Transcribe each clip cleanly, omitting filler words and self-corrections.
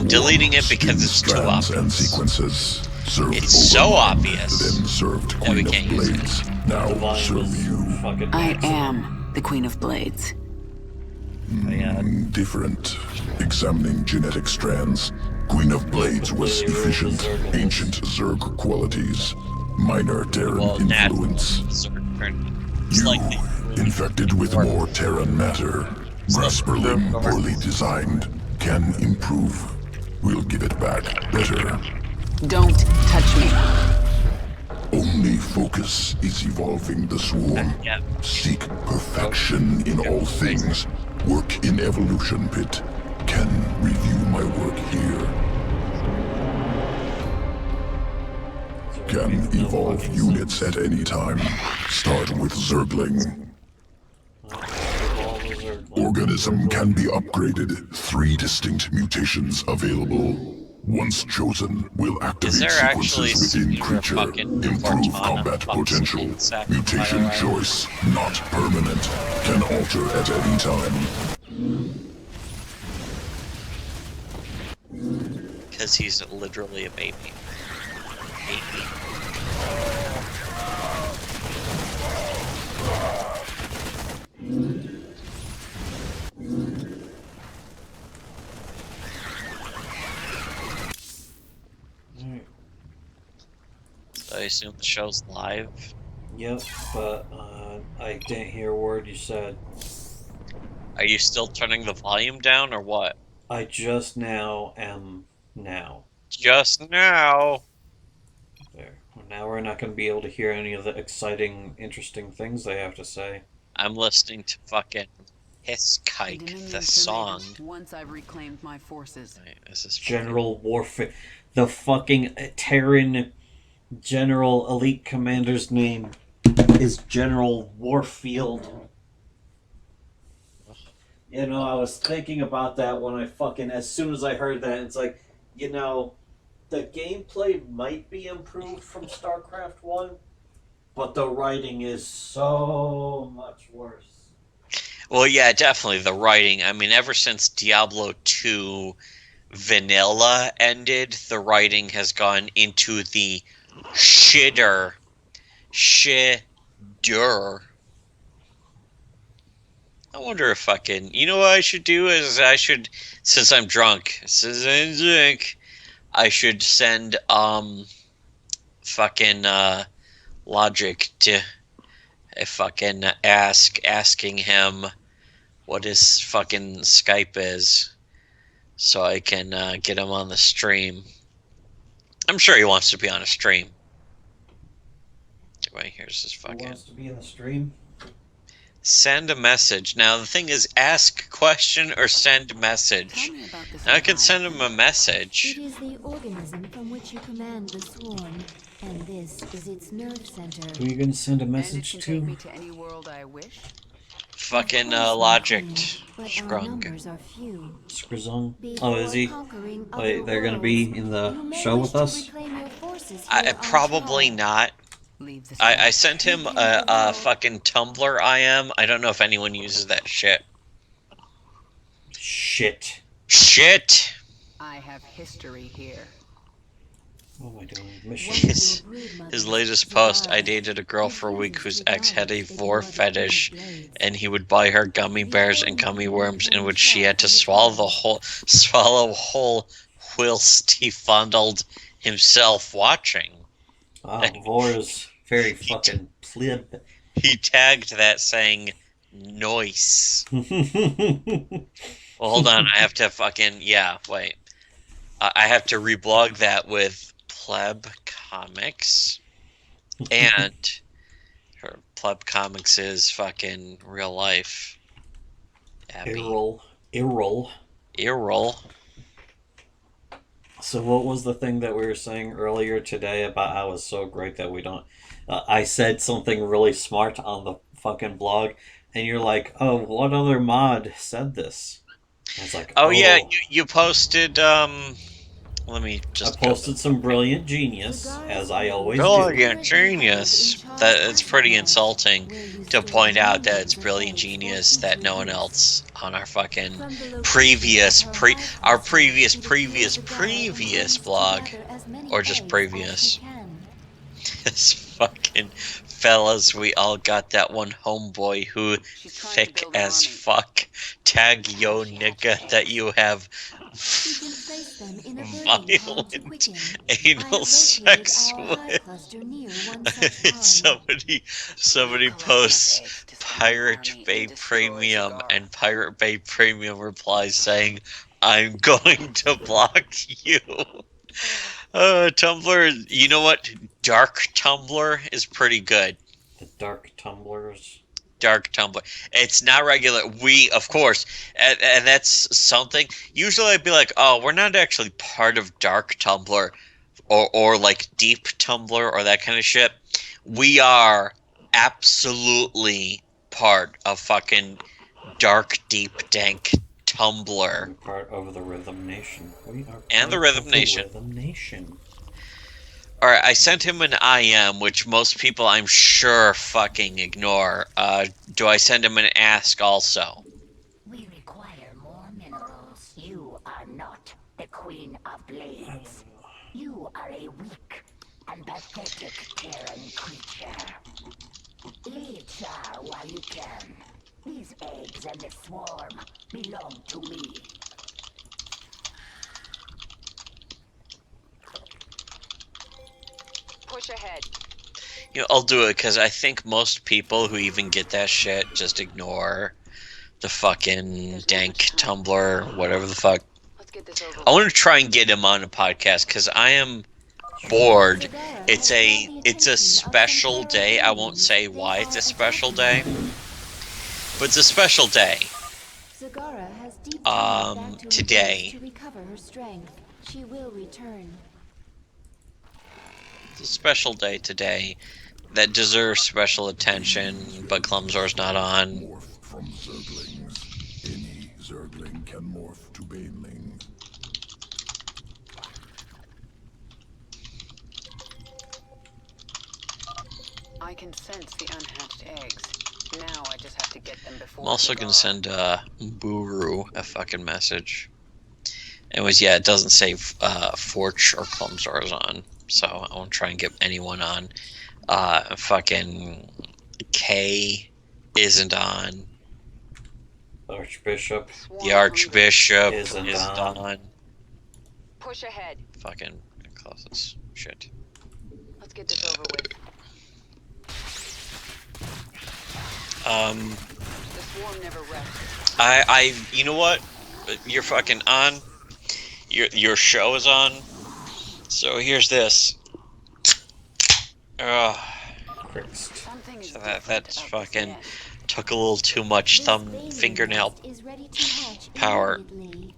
I'm deleting it because it's too strands and obvious. sequences. Served It's so overmind, obvious then served that we Queen of can't use it. Blades. Now The volume serve was you. fucking I maximum. am the Queen of Blades. Different. Examining genetic strands. Queen of Blades was completely ruined efficient. the Zerg in this. Ancient Zerg qualities. Minor Terran Well, influence. Slightly. You, infected with more Terran matter. Grasper limb poorly designed. Can improve. We'll give it back better. Don't touch me. Only focus is evolving the swarm. Yeah. Seek perfection in all things. Work in evolution pit. Can review my work here. Can evolve units at any time. Start with Zergling. Organism can be upgraded. 3 distinct mutations available. Once chosen, will activate Is there actually sequences within Superior creature. fucking Improve Cortana combat fucking potential. insect, Mutation by the way? choice, not permanent. Can alter at any time. Because he's literally a baby. Baby. So I assume the show's live. Yep, but I didn't hear a word you said. Are you still turning the volume down or what? I just now am now. Just now. There. Now we're not going to be able to hear any of the exciting, interesting things they have to say. I'm listening to fucking Hisskike, Dominion the song. terminated once I've reclaimed my forces. Wait, is this General Warfare. The fucking Terran General Elite Commander's name is General Warfield. You know, I was thinking about that when I fucking, as soon as I heard that, it's like, you know, the gameplay might be improved from StarCraft 1, but the writing is so much worse. Well, yeah, definitely the writing. I mean, ever since Diablo 2 Vanilla ended, the writing has gone into the shitter. I wonder if fucking... You know what I should do is I should... Since I'm drunk. I should send, fucking, Logic to... fucking asking him what his fucking Skype is, so I can get him on the stream. I'm sure he wants to be on a stream. Wait, here's his Who fucking... wants to be in the stream? Send a message. Now the thing is, ask question or send message. Tell me about this Now I can alive send him a It message. is the organism from which you command the swarm, and this is its nerve center. Who are you going to send a And it message can to? take me to any world I wish. Fucking Of course, my Logic queen, but our Scrung. numbers are few. Skrzung? Before Oh, is he? conquering Wait, other they're going to be worlds, in the you may show wish with to us? reclaim your forces here on Probably Tall. not. Leave the I sky. sent him a fucking Tumblr IM. I don't know if anyone uses that shit. Shit. Shit! I have history here. What am I doing? One Mission. of His- your brood mothers His latest post, I survived. dated a girl Your for a week presence whose ex had a regardless that you vor are the Queen of fetish, Blades. and he would buy her gummy bears and gummy worms in which she had to swallow whole whilst he fondled himself watching. Wow, Vor is very fucking pleb. He tagged that saying, "Noise." Well, hold on, I have to fucking... Yeah, wait. I have to reblog that with Pleb Comics. And her Pleb Comics is fucking real life. Abby. Irrol. Errol. So what was the thing that we were saying earlier today about how it's so great that we don't... I said something really smart on the fucking blog, and you're like, oh, what other mod said this? And it's like, Oh, yeah, you posted, let me I just posted some brilliant genius, as I always do. Brilliant genius. It's pretty insulting to point out that it's brilliant genius that no one else on our fucking previous blog, or just previous. This fucking fellas, we all got that one homeboy who She's trying to thick build an as army. fuck. Tag yo nigga that you have violent anal sex with. Somebody Collect enough posts eggs to spawn an Pirate army Bay and destroy Premium, Zagara. and Pirate Bay Premium replies saying, I'm going to block you. Tumblr, you know what? Dark Tumblr is pretty good. The dark tumblers. Dark Tumblr. It's not regular. We, of course, and that's something. Usually I'd be like, oh, we're not actually part of Dark Tumblr or like Deep Tumblr or that kind of shit. We are absolutely part of fucking Dark, Deep, Dank Tumblr. We're part of the Rhythm Nation. We are And the part Rhythm of Nation. The Rhythm Nation. Alright, I sent him an IM, which most people I'm sure fucking ignore. Do I send him an ask also? We require more minerals. You are not the Queen of Blades. You are a weak and pathetic Terran creature. Leave Char while you can. These eggs and the swarm belong to me. Push ahead. You know, I'll do it because I think most people who even get that shit just ignore the fucking dank Tumblr, whatever the fuck. Let's get this over I with. want to try and get him on a podcast because I am bored. It's a special day. I won't say why it's a special day, but it's a special day. Today. To recover her strength, she will return. It's a special day today that deserves special attention, but Clumsor's not on. Morph from Zerglings. Any Zergling can morph to Baneling. I can sense the unhatched eggs. Now I just have to get them before. I'm also gonna send Buru a fucking message. Anyways, yeah, it doesn't say Forge or Clumsor is on, so I won't try and get anyone on. Fucking K isn't on. Archbishop. The Archbishop Isn't isn't on. on. Push ahead. Fucking close this shit. Let's get this over with. The swarm never rests. You know what? You're fucking on. Your show is on. So here's this. Fixed. Something is So different that's about this fucking nest. took a little too much fingernail power. You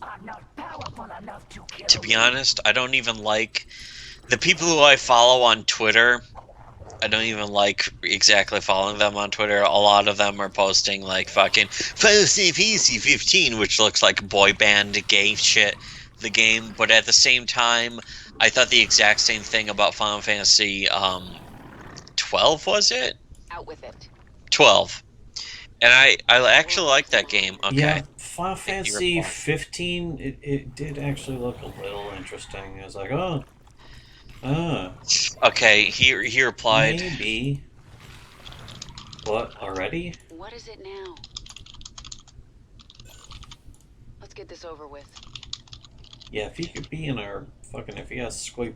are not powerful enough to kill To be me. honest, I don't even like the people who I follow on Twitter. I don't even like exactly following them on Twitter. A lot of them are posting like fucking Final Fantasy 15, which looks like boy band gay shit, the game. But at the same time, I thought the exact same thing about Final Fantasy 12, was it? Out with it. 12. And I actually like that game. Okay. Yeah, Final Fantasy reply. 15, it did actually look a little interesting. I was like, Okay, he replied. maybe. What, already? What is it now? Let's get this over with. Yeah, if he could be in our fucking, if he has Squeep.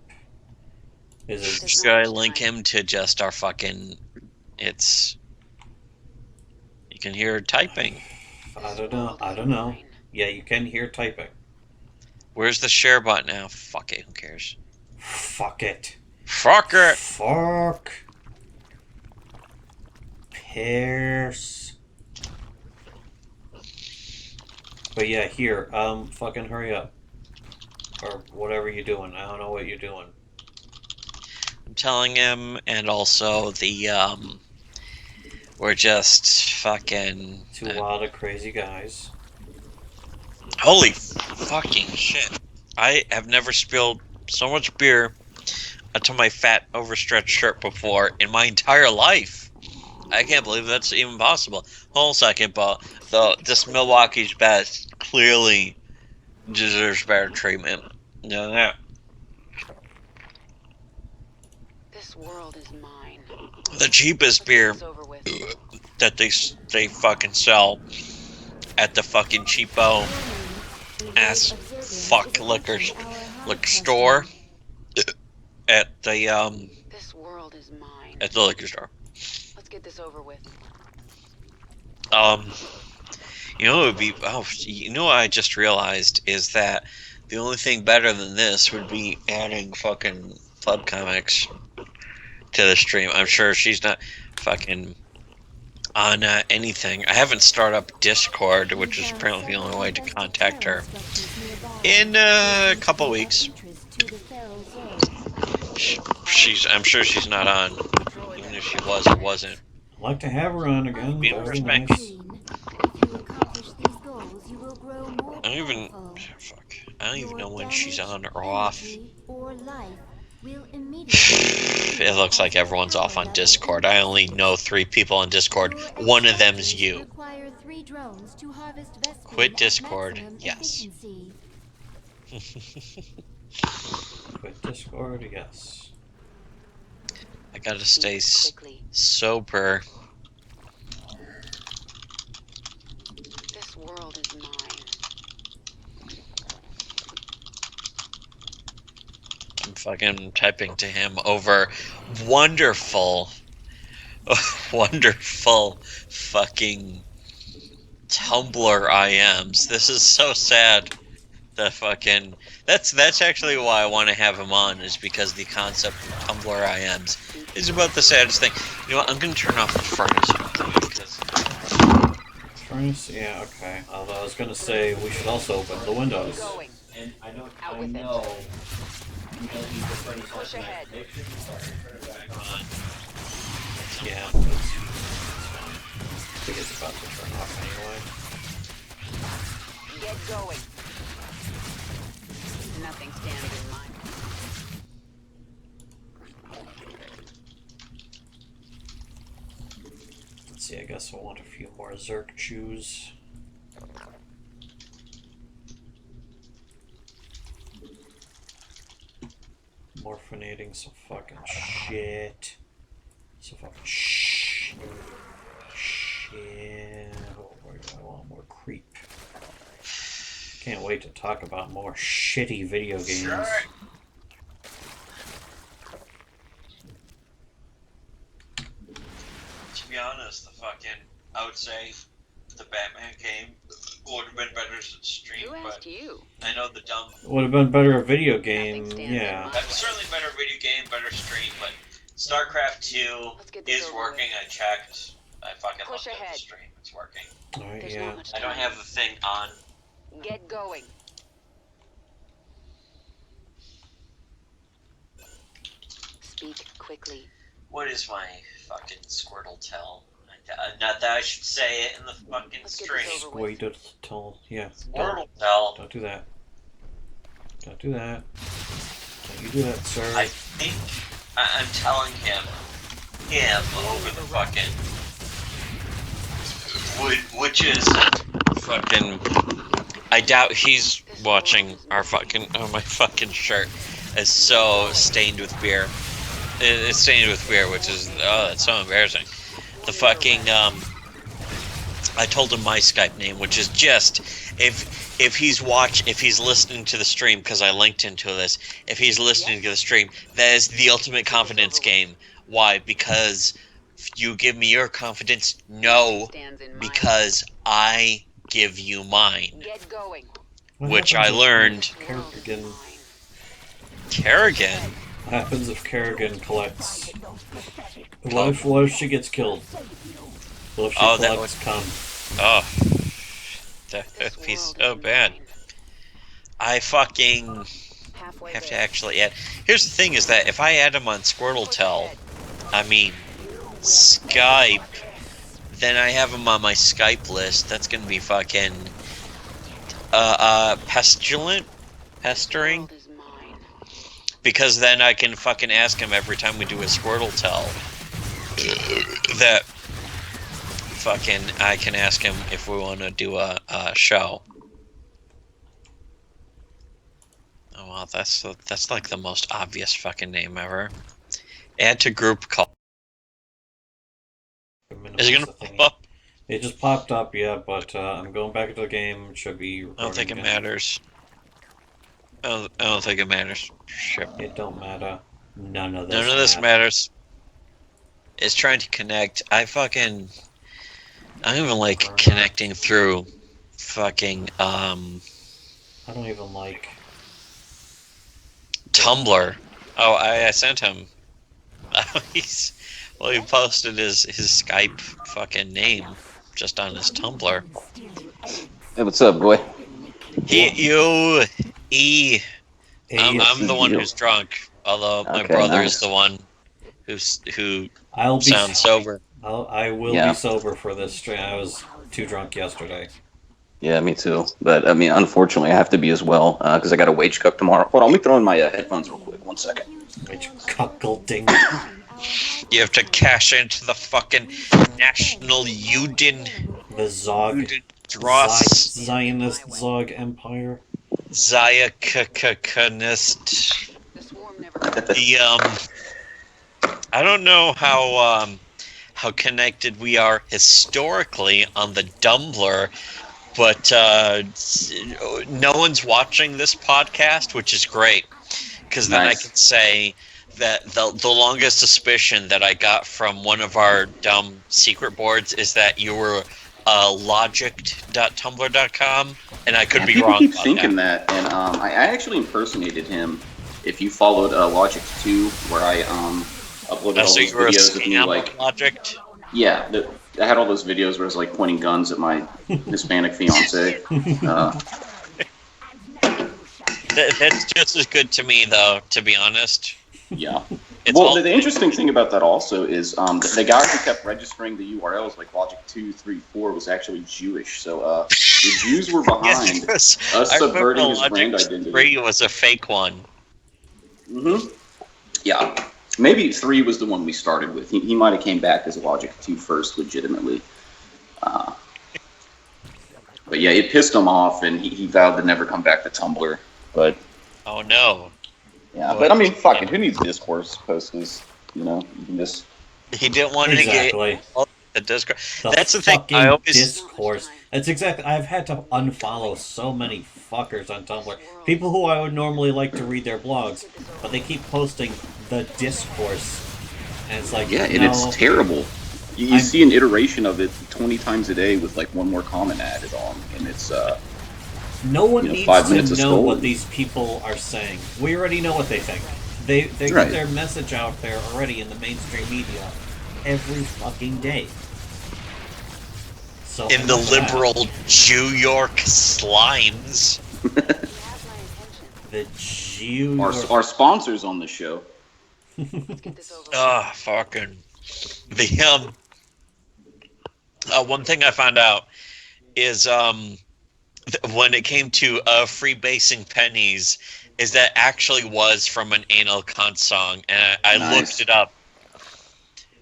Is it? Should I link him to just our fucking... It's... You can hear typing. I don't know. Yeah, you can hear typing. Where's the share button now? Fuck it, who cares? Fuck it. Fuck it! Fuck. Pierce. But yeah, here, fucking hurry up. Or whatever you're doing. I don't know what you're doing. I'm telling him, and also the, we're just fucking... Two wild and crazy guys. Holy fucking shit. I have never spilled so much beer onto my fat, overstretched shirt before in my entire life. I can't believe that's even possible. Hold on a second, but this Milwaukee's best clearly deserves better treatment. No, that This world is mine. the cheapest Let's get beer this over with. that they fucking sell at the fucking cheapo ass fuck liquor store at the This world is mine. liquor store. Let's get this over with. Um, you know, it would be. Oh, you know what I just realized is that the only thing better than this would be adding fucking Pleb Comics to the stream. I'm sure she's not fucking on anything. I haven't started up Discord, which is apparently the only way to contact her, in a couple weeks. I'm sure she's not on, even if she was or wasn't. I'd like to have her on again. Be Very respect. nice. I don't even. Fuck. I don't even know when she's on or off. It looks like everyone's off on Discord. I only know 3 people on Discord. One of them's you. Quit Discord, yes. Quit Discord, yes. I gotta stay sober. This world is mine. I'm fucking typing to him over wonderful, wonderful fucking Tumblr IMs. This is so sad. The fucking that's actually why I want to have him on, is because the concept of Tumblr IMs is about the saddest thing. You know what? I'm gonna turn off the furnace because Furnace? Yeah, okay. Although I was gonna say we should also open the windows. Going. And I don't. Out I with it. know. You don't need the furnace Push on ahead. Yeah, it's fine. I think it's about to turn off anyway. Get going. Nothing standing in line. Let's see, I guess we'll want a few more Zerk chews. Morphinating some fucking shit. Some fucking shit. Oh, where do I want more creep? Can't wait to talk about more shitty video games. Sure. To be honest, I would say the Batman game would have been better as a stream, Who asked but you? I know the dumb. Would have been better a video game, Nothing stands in yeah. my Certainly better video game, better stream, but StarCraft 2 Let's get this is over working. I checked. I fucking Push looked at the ahead. stream. It's working. Alright, There's yeah. not much I time. don't have the thing on. Get going. Speak quickly. What is my fucking Squirtle tell? Not that I should say it in the fucking Let's get stream. this over Wait to tell, yeah. Squirtle tell. Don't do that. Don't do that. Don't you do that, sir. I think I'm telling him over the fucking, which is fucking. I doubt he's watching our fucking. Oh, my fucking shirt is so stained with beer. It's stained with beer, which is that's so embarrassing. The fucking I told him my Skype name, which is just if he's listening to the stream, because I linked into this. If he's listening to the stream, that is the ultimate confidence game. Why? Because you give me your confidence. No, Stands in my because I give you mine. Get going. What which happens I if learned- Kerrigan, Kerrigan. what happens if Kerrigan collects? What if she gets killed? What if she Oh, that collects cum? Oh, that This would be world so is bad. mine. I fucking Halfway have to there. actually add. Here's the thing: is that if I add him on Squirtle I mean Skype, then I have him on my Skype list. That's gonna be fucking pestilent. pestering? world is mine. Because then I can fucking ask him every time we do a Squirtle tell that fucking I can ask him if we want to do a show. Oh wow, that's like the most obvious fucking name ever. Add to group call. Is it gonna pop up? It just popped up, yeah, but I'm going back into the game. It should be recording I don't think it again. matters. I don't think it matters. Shit. It don't matter. None of this None of this matters. It's trying to connect. I don't even like connecting through fucking I don't even like... Tumblr. Oh, I sent him. He posted his Skype fucking name just on his Tumblr. Hey, what's up, boy? I'm the one who's drunk, although my Okay, brother nice. is the one who I'll be sounds sober. I will Yeah. be sober for this stream. I was too drunk yesterday. Yeah, me too. But, I mean, unfortunately, I have to be as well, because I got a wage cook tomorrow. Hold on, let me throw in my headphones real quick. 1 second. Which cuckolding. You have to cash into the fucking National Udin The Zog. Dross Zionist Zog Empire. Ziokakanist. The swarm never I don't know how connected we are historically on the Dumbler, but no one's watching this podcast, which is great, because then Nice. I can say that the longest suspicion that I got from one of our dumb secret boards is that you were logic.tumblr.com, and I could Yeah, be people wrong keep about thinking that. that, and I actually impersonated him. If you followed Logic 2, where I uploaded all So those you were a videos of me, scam like, Logic? yeah, I had all those videos where I was like pointing guns at my Hispanic fiance. That's just as good to me, though, to be honest. Yeah. It's Well, all the interesting thing about that also is the guy who kept registering the URLs, like Logic 2, 3, 4, was actually Jewish. So the Jews were behind Yes, us I remember subverting his Logic brand identity. 3 was a fake one. Yeah. Maybe 3 was the one we started with. He might have came back as Logic 2 first, legitimately. But yeah, it pissed him off, and he vowed to never come back to Tumblr. But Oh no. yeah, but I mean, fuck it. Who needs discourse posters? You know, you can just. He didn't want to Exactly. get the Discord. The That's the thing. fucking I always discourse. That's exactly. I've had to unfollow so many fuckers on Tumblr. People who I would normally like to read their blogs, but they keep posting the discourse, and it's like, Yeah, and no, it's terrible. You see an iteration of it 20 times a day with like one more comment added on, and it's no one you know, needs 5 to minutes of know stolen. what these people are saying. We already know what they think. They Right. get their message out there already in the mainstream media every fucking day. So in the enough of that. liberal New York slimes. The Jew. our sponsors on the show. Let's get this over. Ah, fucking the one thing I found out is when it came to freebasing pennies, is that actually was from an Anal Cunt song, and I Nice. looked it up,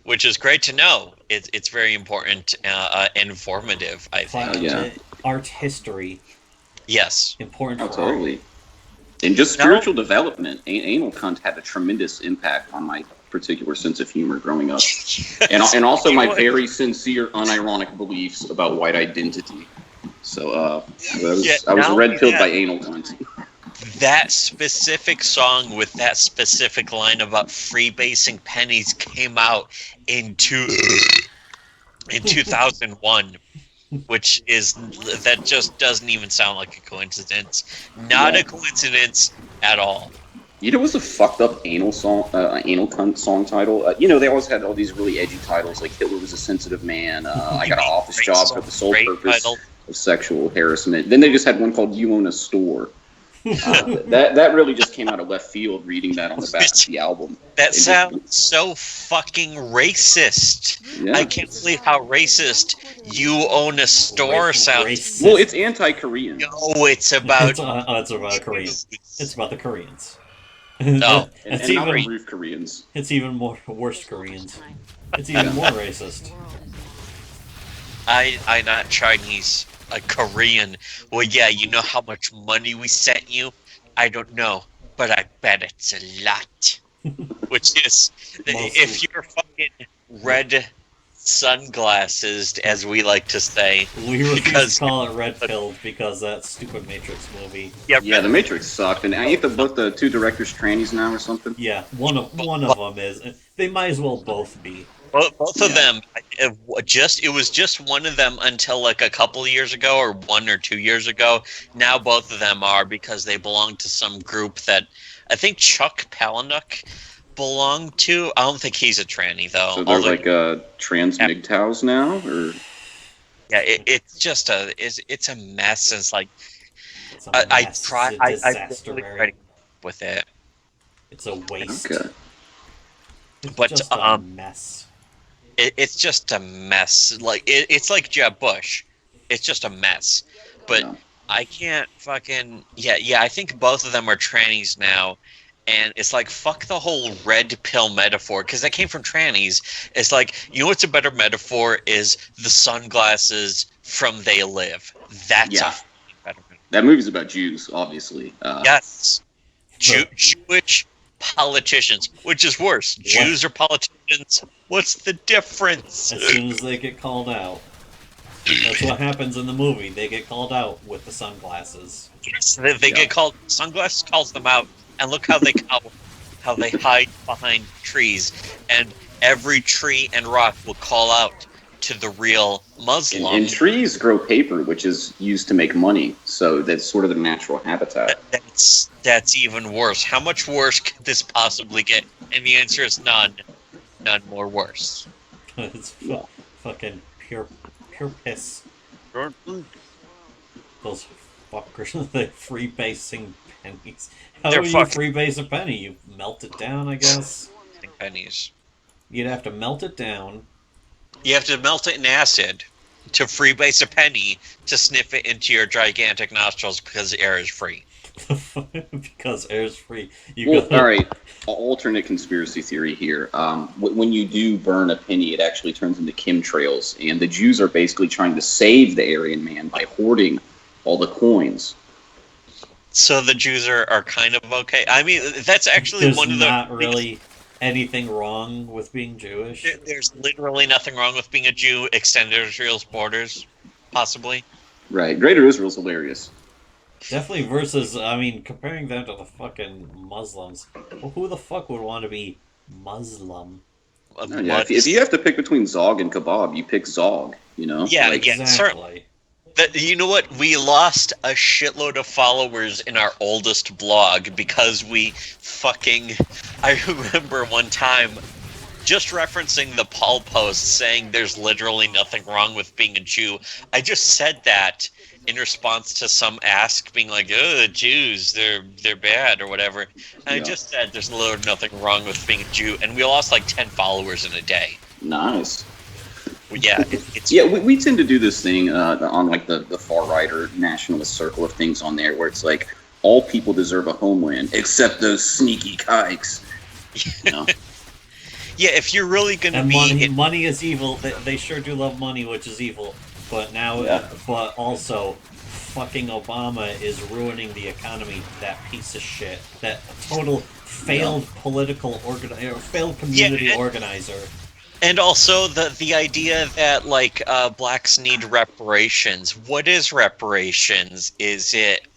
which is great to know. It's very important, informative, I think. Oh, yeah. Art history. Yes. Important Oh, for totally. And just spiritual development. Anal Cunt had a tremendous impact on my particular sense of humor growing up. And also my very sincere, unironic beliefs about white identity. So I was not red only pilled that- by Anal Cunt. That specific song with that specific line about freebasing pennies came out in 2001, which is that just doesn't even sound like a coincidence. Not a coincidence at all. You know what's a fucked up anal cunt song title? You know, they always had all these really edgy titles, like Hitler was a sensitive man, I got an office job for the sole Great purpose title. of sexual harassment. Then they just had one called You Own a Store. That really just came out of left field. Reading that on the back of the album. That It sounds just- so fucking racist. Yeah. I can't believe how racist you own a store sounds. Racist. Well, it's anti-Korean. No, it's about it's about Koreans. It's about the Koreans. No. And, it's and not even the roof Koreans. it's even more worse Koreans. It's even more racist. I'm not Chinese, a Korean. Well, yeah, you know how much money we sent you? I don't know, but I bet it's a lot. Which is, if you're fucking red sunglasses, as we like to say, We refuse because to call it red pilled because that stupid Matrix movie. Yeah, The Matrix sucked, and ain't both the two directors trannies now or something? Yeah, one of them is. They might as well both be. both of them, it was just one of them until like a couple of years ago, or 1 or 2 years ago. Now both of them are, because they belong to some group that I think Chuck Palahniuk belonged to. I don't think he's a tranny though. So they're although- like trans MGTOWs now, or yeah, it's just it's a mess. It's like It's a I mess. try, It's a I disaster, really Eric. try to keep up with it. It's a waste. okay. It's But, just a mess. It's just a mess. Like it's like Jeb Bush. It's just a mess. But Yeah. I can't fucking yeah. I think both of them are trannies now, and it's like fuck the whole red pill metaphor, because that came from trannies. It's like, you know what's a better metaphor is the sunglasses from They Live. That's Yeah. a fucking better metaphor. That movie's about Jews, obviously. Yes, But- Jewish politicians, which is worse, Jews or politicians? What's the difference? As soon as they get called out. That's what happens in the movie. They get called out with the sunglasses. Yes, they Yeah. get called. Sunglasses calls them out, and look how they how they hide behind trees, and every tree and rock will call out to the real Muslim. And trees grow paper, which is used to make money, so that's sort of the natural habitat. That's even worse. How much worse could this possibly get? And the answer is none. None more worse. It's fucking pure piss. Those fuckers, they freebasing pennies. How They're do you fucking- freebase a penny? You melt it down, I guess. Pennies. You'd have to melt it down. You have to melt it in acid to freebase a penny to sniff it into your gigantic nostrils, because air is free. Because air's free. You Well, gotta- all right. Alternate conspiracy theory here. When you do burn a penny, it actually turns into chemtrails, and the Jews are basically trying to save the Aryan man by hoarding all the coins. So the Jews are kind of okay. I mean, that's actually There's one of the. not really anything wrong with being Jewish. There's literally nothing wrong with being a Jew. Extended Israel's borders, possibly. Right. Greater Israel's hilarious. Definitely versus, I mean, comparing them to the fucking Muslims. Well, who the fuck would want to be Muslim? No, yeah, if you have to pick between Zog and kebab, you pick Zog. You know. Yeah, Like, yeah. Exactly. You know what? We lost a shitload of followers in our oldest blog because we fucking. I remember one time just referencing the Paul post saying there's literally nothing wrong with being a Jew. I just said that in response to some ask being like, "Oh, Jews, they're bad" or whatever. And I Yeah. just said there's literally nothing wrong with being a Jew, and we lost like 10 followers in a day. Nice. Well, yeah, it's Yeah, we tend to do this thing on like the far right or nationalist circle of things on there, where it's like all people deserve a homeland except those sneaky kikes. You know? yeah. If you're really gonna And be money is evil. They sure do love money, which is evil. But now, Yeah. but also, fucking Obama is ruining the economy. That piece of shit. That total failed political failed community and- organizer. And also the idea that like blacks need reparations. What is reparations? Is it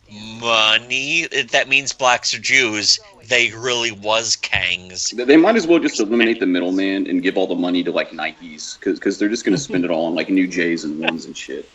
money? That means blacks are Jews. They really was Kangs. They might as well just eliminate the middleman and give all the money to like Nikes, because they're just going to spend it all on like new J's and ones and shit.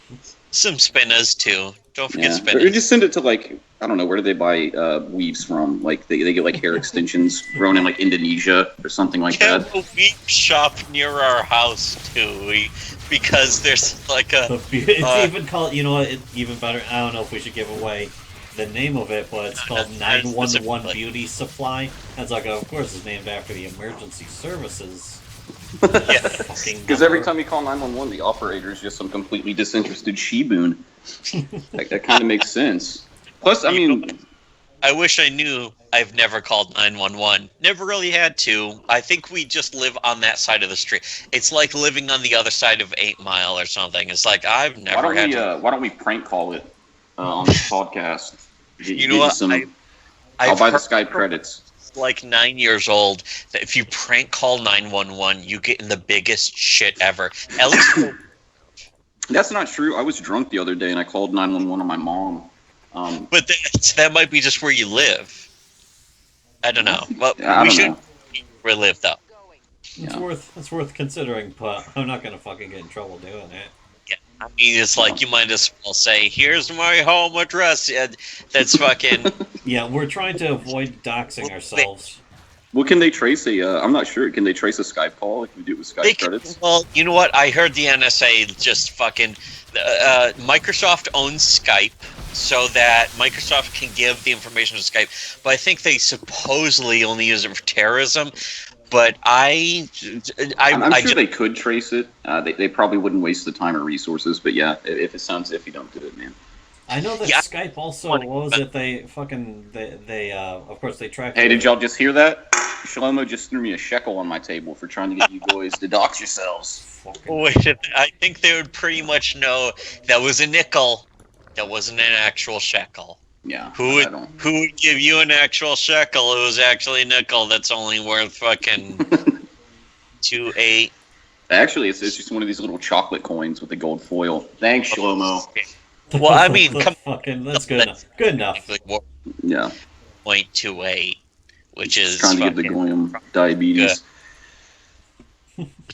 Some spinners too. Don't forget Yeah. Or spinners. just send it to like, I don't know, where do they buy weaves from? Like they get like hair extensions grown in like Indonesia or something like Get that. a weed shop near our house too, because there's like a It's Uh, even called. You know what? It's even better. I don't know if we should give away the name of it, but it's called 911 Beauty Supply. And it's like, of course, it's named after the emergency services. Because every time you call 911, the operator is just some completely disinterested she-boon. that kind of makes sense. Plus, I mean... I wish I knew. I've never called 911. Never really had to. I think we just live on that side of the street. It's like living on the other side of 8 Mile or something. It's like, I've never had to... Why don't we prank call it on this podcast? You know what? I'll buy the Skype credits. Like 9 years old, that if you prank call 911, you get in the biggest shit ever. At least that's not true. I was drunk the other day and I called 911 on my mom. But that might be just where you live. I don't know. Well, yeah, we should where we live though. It's worth considering, but I'm not gonna fucking get in trouble doing it. Yeah, I mean, it's like you might as well say, "Here's my home address." Yeah, that's fucking. Yeah, we're trying to avoid doxing ourselves. Well, can they trace I'm not sure. Can they trace a Skype call if we do it with Skype credits? Well, you know what? I heard the NSA just fucking. Microsoft owns Skype, so that Microsoft can give the information to Skype. But I think they supposedly only use it for terrorism. But I'm sure they could trace it. They probably wouldn't waste the time or resources. But yeah, if it sounds iffy, don't do it, man. I know that Skype also, what was it, they of course they tracked... Hey, did y'all just hear that? Shlomo just threw me a shekel on my table for trying to get you boys to dox yourselves. Wait, I think they would pretty much know that was a nickel. That wasn't an actual shekel. Yeah. Who would give you an actual shekel? It was actually a nickel that's only worth fucking 2.8. Actually, it's just one of these little chocolate coins with the gold foil. Thanks, Shlomo. Well, I mean, that's good enough. Good enough. Yeah. 0.28, which is trying to give the goyim diabetes.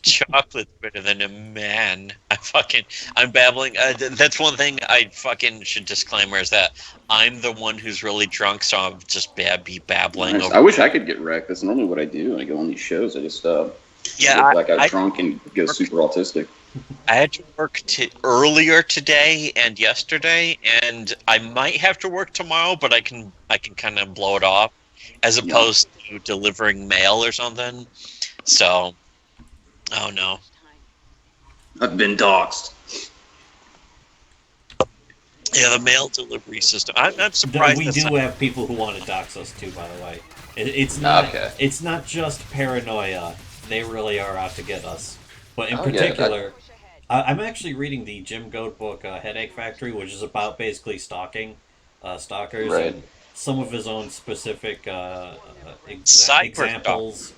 Chocolate's better than a man. I'm babbling. That's one thing I fucking should disclaimer is that I'm the one who's really drunk, so I'll just be babbling. Nice. I wish I could get wrecked. That's normally what I do when I go on these shows. I just look like I'm drunk and go super autistic. I had to work earlier today and yesterday, and I might have to work tomorrow, but I can kind of blow it off, as opposed to delivering mail or something. So, oh no, I've been doxxed. Yeah, the mail delivery system. I'm surprised. We do have people who want to dox us too, by the way. It's not. Okay. It's not just paranoia. They really are out to get us. But in particular, I'm actually reading the Jim Goat book, Headache Factory, which is about basically stalking stalkers, and some of his own specific examples,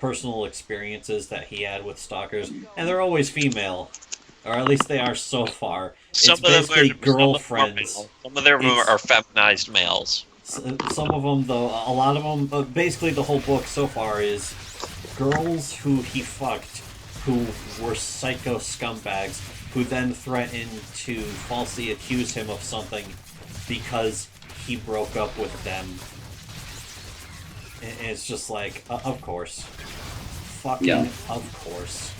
personal experiences that he had with stalkers, and they're always female, or at least they are so far. Some it's basically girlfriends. Some of them are feminized males. Some of them, though, a lot of them, basically the whole book so far is girls who he fucked, who were psycho scumbags, who then threatened to falsely accuse him of something because he broke up with them. And it's just like, of course. Fucking of course.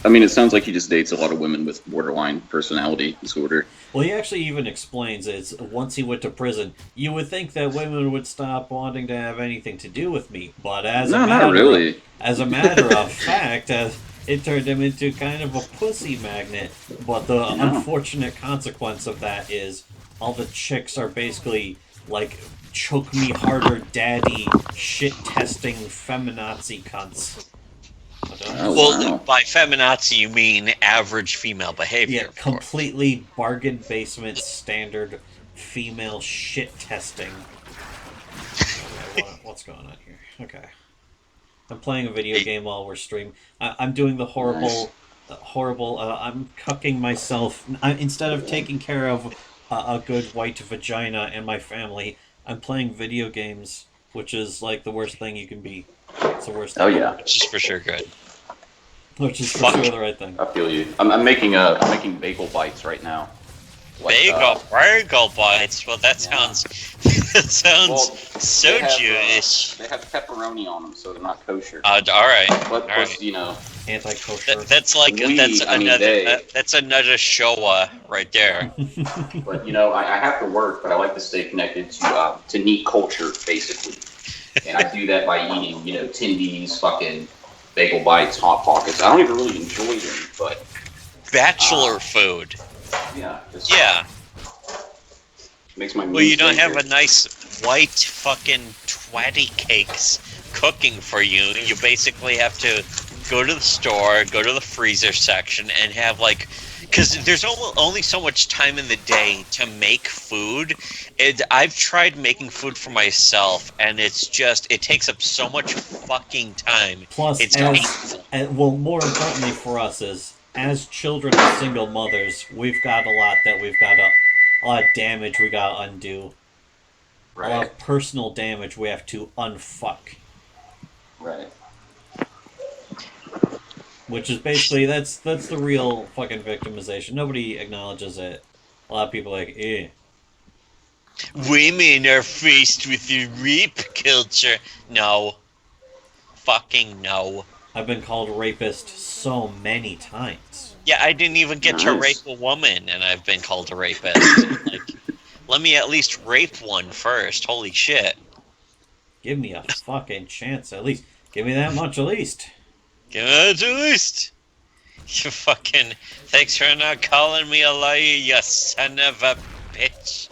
I mean, it sounds like he just dates a lot of women with borderline personality disorder. Well, he actually even explains it's once he went to prison, you would think that women would stop wanting to have anything to do with me, but as a matter of fact, it turned him into kind of a pussy magnet. But the unfortunate consequence of that is all the chicks are basically like choke me harder daddy shit testing feminazi cunts. By feminazi you mean average female behavior. Yeah, completely bargain basement standard female shit testing. Okay, what's going on here? Okay. I'm playing a video game while we're streaming. I'm doing the horrible... I'm cucking myself. Instead of taking care of a good white vagina and my family, I'm playing video games, which is like the worst thing you can be. It's the worst thing. Oh yeah. Which is for sure good. Which is for sure the right thing. I feel you. I'm making bagel bites right now. Bagel bites. Well, that sounds that sounds Well, so they have, Jewish. They have pepperoni on them, so they're not kosher. All right. But all plus, right. you know, Anti-kosher. That's like that's another Showa right there. but you know, I have to work, but I like to stay connected to neat culture, basically. And I do that by eating, you know, Tindies, fucking bagel bites, hot pockets. I don't even really enjoy them, but Bachelor food. yeah, Yeah. makes my Well, you mood don't have bigger. a nice white fucking twatty cakes cooking for you. You basically have to go to the store, go to the freezer section, and have like, because there's only so much time in the day to make food. I've tried making food for myself, and it takes up so much fucking time. Plus, It's painful. well, more importantly for us is, as children of single mothers, we've got a lot of damage we gotta undo. A lot Right, of personal damage we have to unfuck. right. Which is basically, that's the real fucking victimization. Nobody acknowledges it. A lot of people are like, eh. Women are faced with the rape culture. No. Fucking no. I've been called rapist so many times. Yeah, I didn't even get to rape Nice. a woman, and I've been called a rapist. Like, let me at least rape one first. Holy shit. Give me a fucking chance, at least. Give me that much, at least. Give it at least. You fucking... Thanks for not calling me a liar, you son of a bitch.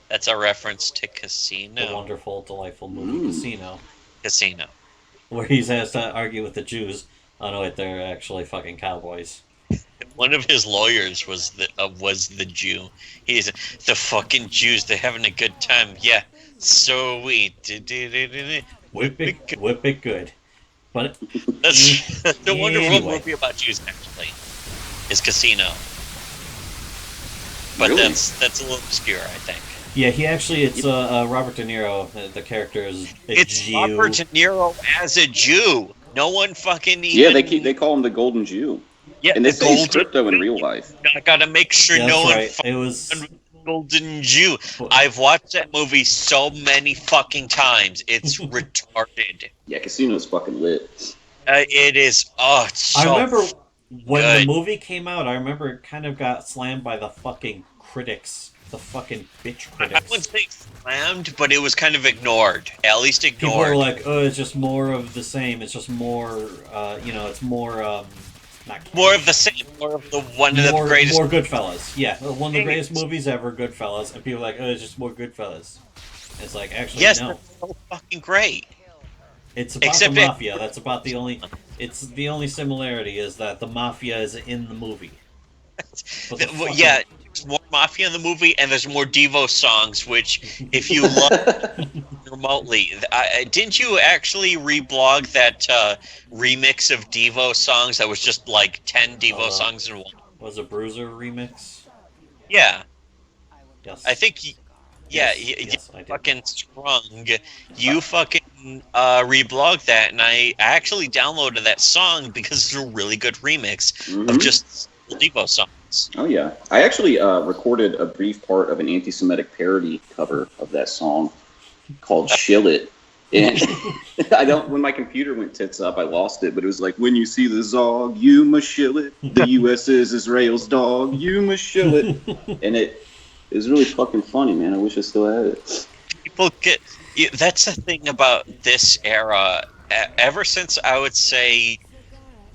That's a reference to The Casino. wonderful, delightful movie Casino, Casino. where he has to argue with the Jews. Oh no, wait, they're actually fucking cowboys. One of his lawyers was the Jew. He's the fucking Jews. They're having a good time. Yeah, so we Whip it good. But That's the wonderful Anyway. movie about Jews. Actually, is Casino. But Really? that's a little obscure, I think. yeah, it's Robert De Niro. The character is a It's Jew. Robert De Niro as a Jew. No one fucking even... Yeah, they call him the Golden Jew, Yeah, and they the say golden... crypto in real life. I gotta make sure Yeah, no that's one right. fucking It was Golden Jew. I've watched that movie so many fucking times. It's retarded. Yeah, Casino's fucking lit. It is. Oh, it's so. I remember when good. the movie came out. I remember it kind of got slammed by the fucking critics, the fucking bitch I critics. wouldn't say slammed, but it was kind of ignored. At least People ignored. were like, "Oh, it's just more of the same. It's just more, it's more, not More of the same. More of the one of the greatest. more Goodfellas. Yeah, one of the greatest movies ever, Goodfellas. And people are like, "Oh, it's just more Goodfellas." It's like, actually, Yes, no. that's so fucking great. It's about Except the it- mafia. That's about the only. It's the only similarity is that the mafia is in the movie. But the fucking- Yeah, there's more mafia in the movie, and there's more Devo songs. Which, if you love remotely, didn't you actually reblog that remix of Devo songs? That was just like 10 Devo songs in one. Was a Bruiser remix? Yeah. Yes. I think, yeah, Yes, I you did. fucking sprung. You fucking reblogged that, and I actually downloaded that song because it's a really good remix of Mhm. just Devo songs. Oh yeah, I actually recorded a brief part of an anti-Semitic parody cover of that song called "Shill It," and I don't. When my computer went tits up, I lost it. But it was like, "When you see the Zog, you must shill it. The U.S. is Israel's dog. You must shill it." And it was really fucking funny, man. I wish I still had it. People get. That's the thing about this era. Ever since I would say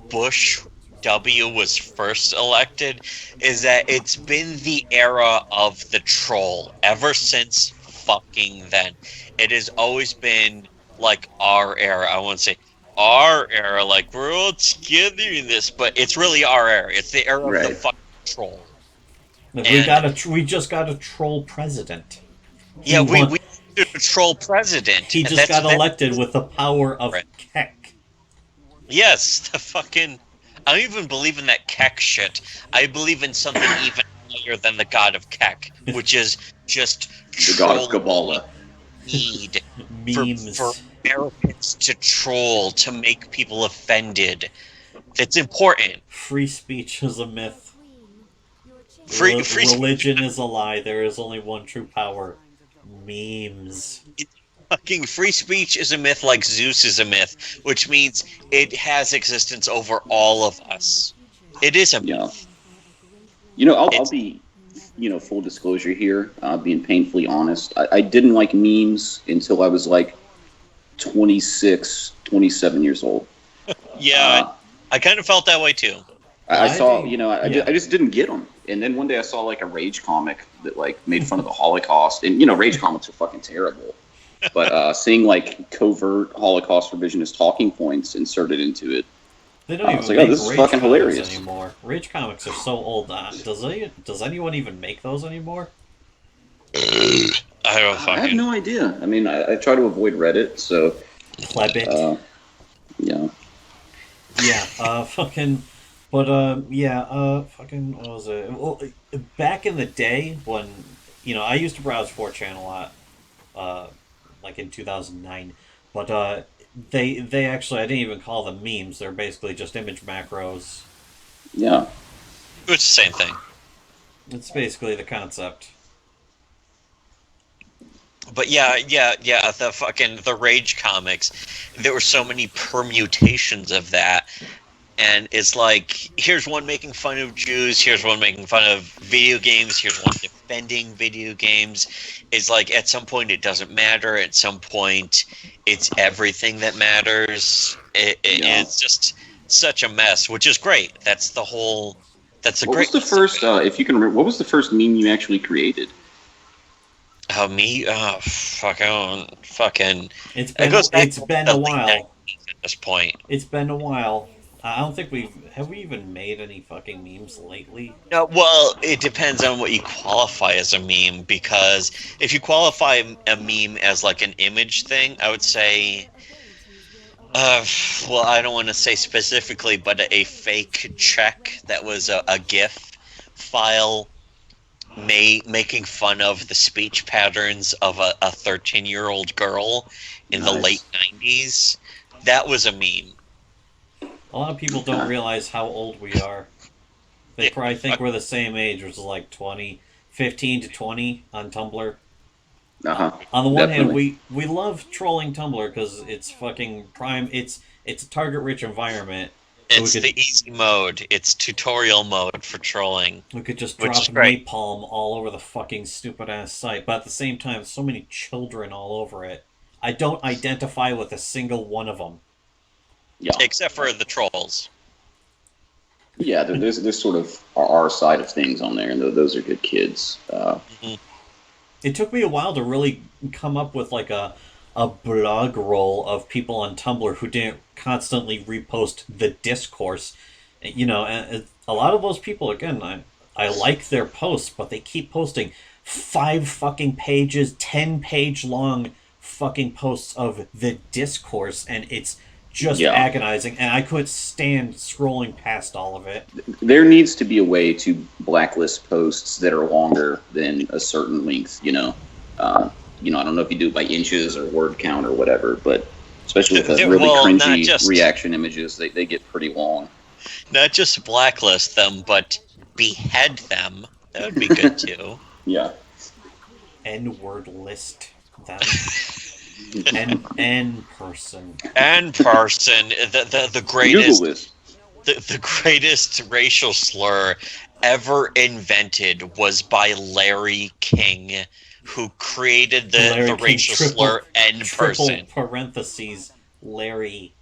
Bush W was first elected, is that it's been the era of the troll ever since fucking then. It has always been like our era. I won't say our era, like we're all together in this, but it's really our era. It's the era of the Right. fucking troll. We And- we just got a troll president. Yeah, He won- we did a troll president. He and just got that's- elected with the power of Right. Keck. Yes, the fucking. I don't even believe in that Keck shit. I believe in something even higher than the god of Keck, which is just The god of troll Kabbalah. need Memes. for Americans to troll, to make people offended. It's important. Free speech is a myth. Religion is a lie. There is only one true power. Memes. Fucking free speech is a myth like Zeus is a myth, which means it has existence over all of us. It is a myth. I'll be, full disclosure here, being painfully honest. I didn't like memes until I was like 26, 27 years old. Yeah, I kind of felt that way too. I saw, I just didn't get them. And then one day I saw like a Rage comic that like made fun of the Holocaust. And, Rage comics are fucking terrible. But seeing like covert Holocaust revisionist talking points inserted into it, They don't even like, make this is Rage fucking comics hilarious anymore. Rage comics are so old. Does anyone even make those anymore? I don't fucking. I have no idea. I mean, I try to avoid Reddit, so. Plebbit. Yeah. Yeah, fucking. But, fucking, what was it? Well, back in the day when, I used to browse 4chan a lot, like in 2009, but, they actually, I didn't even call them memes, they're basically just image macros. Yeah. It's the same thing. It's basically the concept. But yeah, the Rage comics, there were so many permutations of that. And it's like, here's one making fun of Jews, here's one making fun of video games, here's one defending video games. It's like, at some point it doesn't matter, at some point it's everything that matters. It's just such a mess, which is great. That's the What great... was the first, if you can remember, what was the first meme you actually created? Me? Fucking... It's It been a while. At this point. It's been a while. I don't think have we even made any fucking memes lately? No, well, it depends on what you qualify as a meme, because if you qualify a meme as like an image thing, I would say, well, I don't want to say specifically, but a fake check that was a GIF file making fun of the speech patterns of a 13-year-old girl in the late 90s, that was a meme. A lot of people don't realize how old we are. They probably think we're the same age, which is like 15 to 20 on Tumblr. On the one hand, we love trolling Tumblr because it's fucking prime. It's a target-rich environment. So It's the easy mode. It's tutorial mode for trolling. We could just drop napalm all over the fucking stupid-ass site, but at the same time, so many children all over it. I don't identify with a single one of them. Yeah. Except for the trolls. Yeah, there's sort of our side of things on there, and those are good kids. It took me a while to really come up with like a blog roll of people on Tumblr who didn't constantly repost the discourse. And a lot of those people, again, I like their posts, but they keep posting 5 fucking pages, 10-page long fucking posts of the discourse, and it's just agonizing, and I couldn't stand scrolling past all of it. There needs to be a way to blacklist posts that are longer than a certain length, I don't know if you do it by inches or word count or whatever, but especially with the really cringy reaction images, they get pretty long. Not just blacklist them, but behead them. That would be good too. Yeah. N-word list them. N person. N person. The greatest. Google this. The greatest racial slur ever invented was by Larry King, who created the racial slur N person. Triple parentheses Larry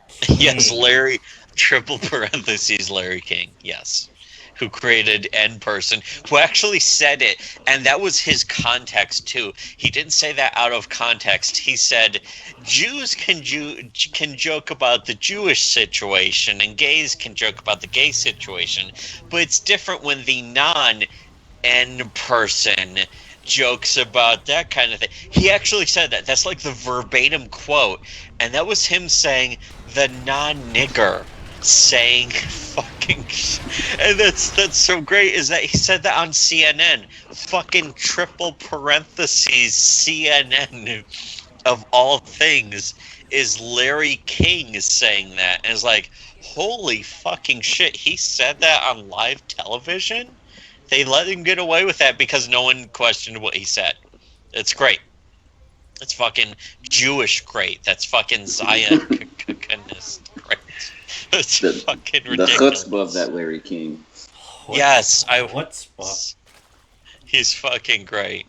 King. Yes, Larry. Triple parentheses Larry King. Yes. Who created N person, who actually said it, and that was his context too. He didn't say that out of context. He said, Jews can joke about the Jewish situation, and gays can joke about the gay situation, but it's different when the non-N person jokes about that kind of thing. He actually said that. That's like the verbatim quote, and that was him saying the non-nigger saying fucking and that's so great is that he said that on CNN. Fucking triple parentheses CNN of all things is Larry King saying that, and it's like, holy fucking shit, he said that on live television? They let him get away with that because no one questioned what he said. It's great. It's fucking Jewish great. That's fucking Zionist great. It's fucking The ridiculous. chutzpah of that Larry King. Yes, What's He's fucking great.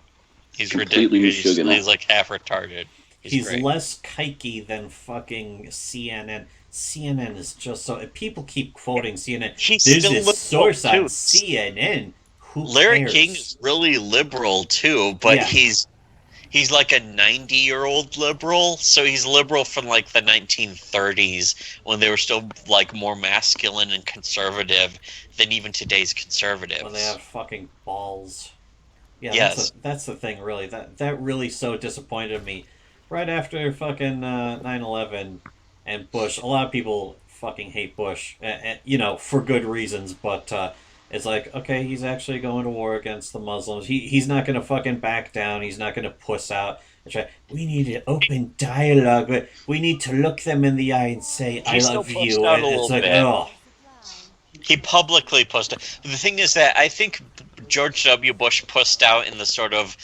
He's Completely ridiculous. Meshuggah. He's like half retarded. He's great. less kikey than fucking CNN. CNN is just so. People keep quoting CNN. He's There's still this liberal, source on too. CNN. Who Larry cares? King is really liberal too, but Yeah. he's like a 90-year-old liberal, so he's liberal from like the 1930s when they were still like more masculine and conservative than even today's conservatives. When they have fucking balls. Yeah, Yes. that's the thing, really. That really so disappointed me. Right after fucking 9/11 and Bush, a lot of people fucking hate Bush, and for good reasons, but it's like, okay, he's actually going to war against the Muslims. He's not going to fucking back down. He's not going to puss out. We need an open dialogue. We need to look them in the eye and say, I still love pussed you. out And a it's little like, bit. oh. He publicly pussed out. The thing is that I think George W. Bush pussed out in the sort of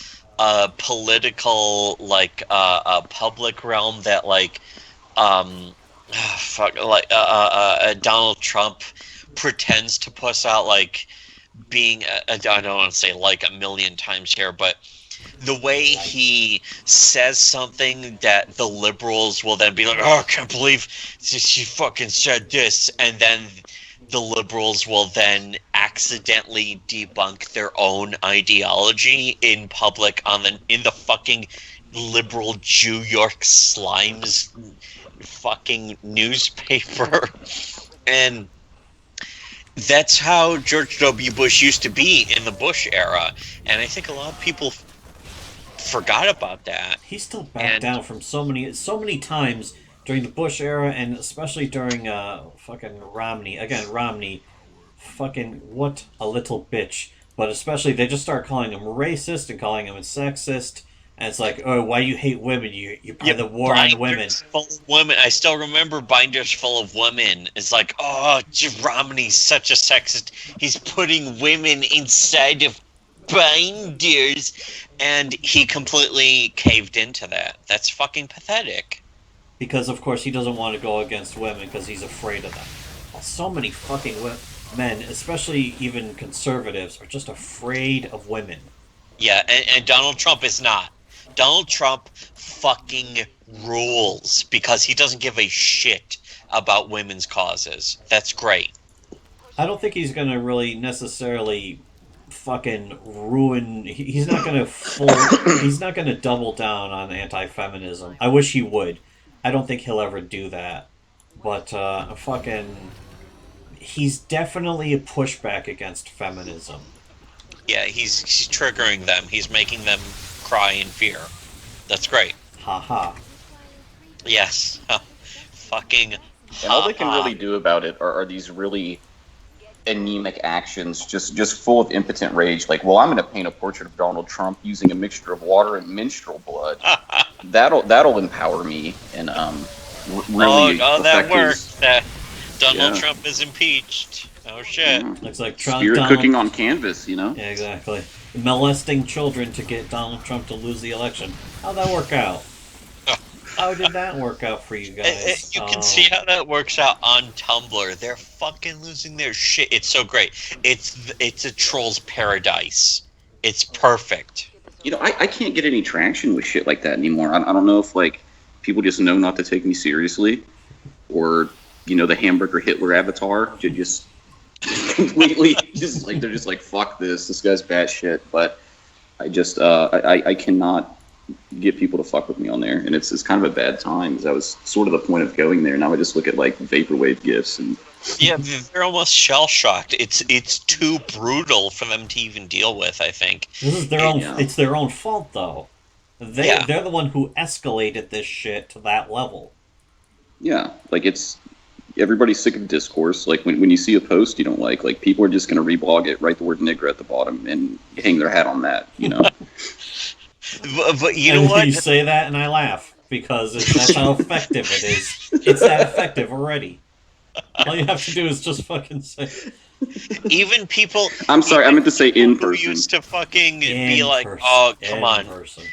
political, like, public realm that, like, Donald Trump pretends to puss out, like, being, I don't want to say like a million times here, but the way he says something that the liberals will then be like, oh, I can't believe she fucking said this, and then the liberals will then accidentally debunk their own ideology in public in the fucking liberal New York Slimes fucking newspaper. And that's how George W. Bush used to be in the Bush era, and I think a lot of people forgot about that. He still backed down from so many times during the Bush era, and especially during fucking Romney. Again, Romney, fucking what a little bitch. But especially they just start calling him racist and calling him sexist. And it's like, oh, why you hate women? You're part of the war on women. Full of women. I still remember binders full of women. It's like, oh, Romney's such a sexist. He's putting women inside of binders. And he completely caved into that. That's fucking pathetic. Because, of course, he doesn't want to go against women because he's afraid of them. So many fucking men, especially even conservatives, are just afraid of women. Yeah, and Donald Trump is not. Donald Trump fucking rules because he doesn't give a shit about women's causes. That's great. I don't think he's going to really necessarily fucking ruin. He's not going to he's not going to double down on anti-feminism. I wish he would. I don't think he'll ever do that. But he's definitely a pushback against feminism. Yeah, he's triggering them. He's making them cry in fear. That's great. Ha. Yes. Fucking And all they can really do about it are these really anemic actions, just full of impotent rage. Like, well, I'm going to paint a portrait of Donald Trump using a mixture of water and menstrual blood. That'll empower me and really. That worked. That Donald Trump is impeached. Oh shit! Looks like Spirit cooking on canvas, Yeah, exactly. Molesting children to get Donald Trump to lose the election. How'd that work out? How did that work out for you guys? You can see how that works out on Tumblr. They're fucking losing their shit. It's so great. It's a troll's paradise. It's perfect. I can't get any traction with shit like that anymore. I don't know if like people just know not to take me seriously, or the hamburger Hitler avatar just completely they're just like, fuck this guy's batshit. But I just I cannot get people to fuck with me on there, and it's kind of a bad time because that was sort of the point of going there. Now I just look at like vaporwave gifs and yeah, they're almost shell shocked. It's too brutal for them to even deal with. I think this is their own. It's their own fault though. They're the one who escalated this shit to that level. Yeah, like everybody's sick of discourse. Like when you see a post you don't like people are just going to reblog it, write the word nigger at the bottom, and hang their hat on that. But you know what? You say that and I laugh because that's how effective it is. It's that effective already. All you have to do is just fucking say, Even people. I'm sorry, I meant to say in who person. used to fucking be In like, person. "Oh, come In on, person.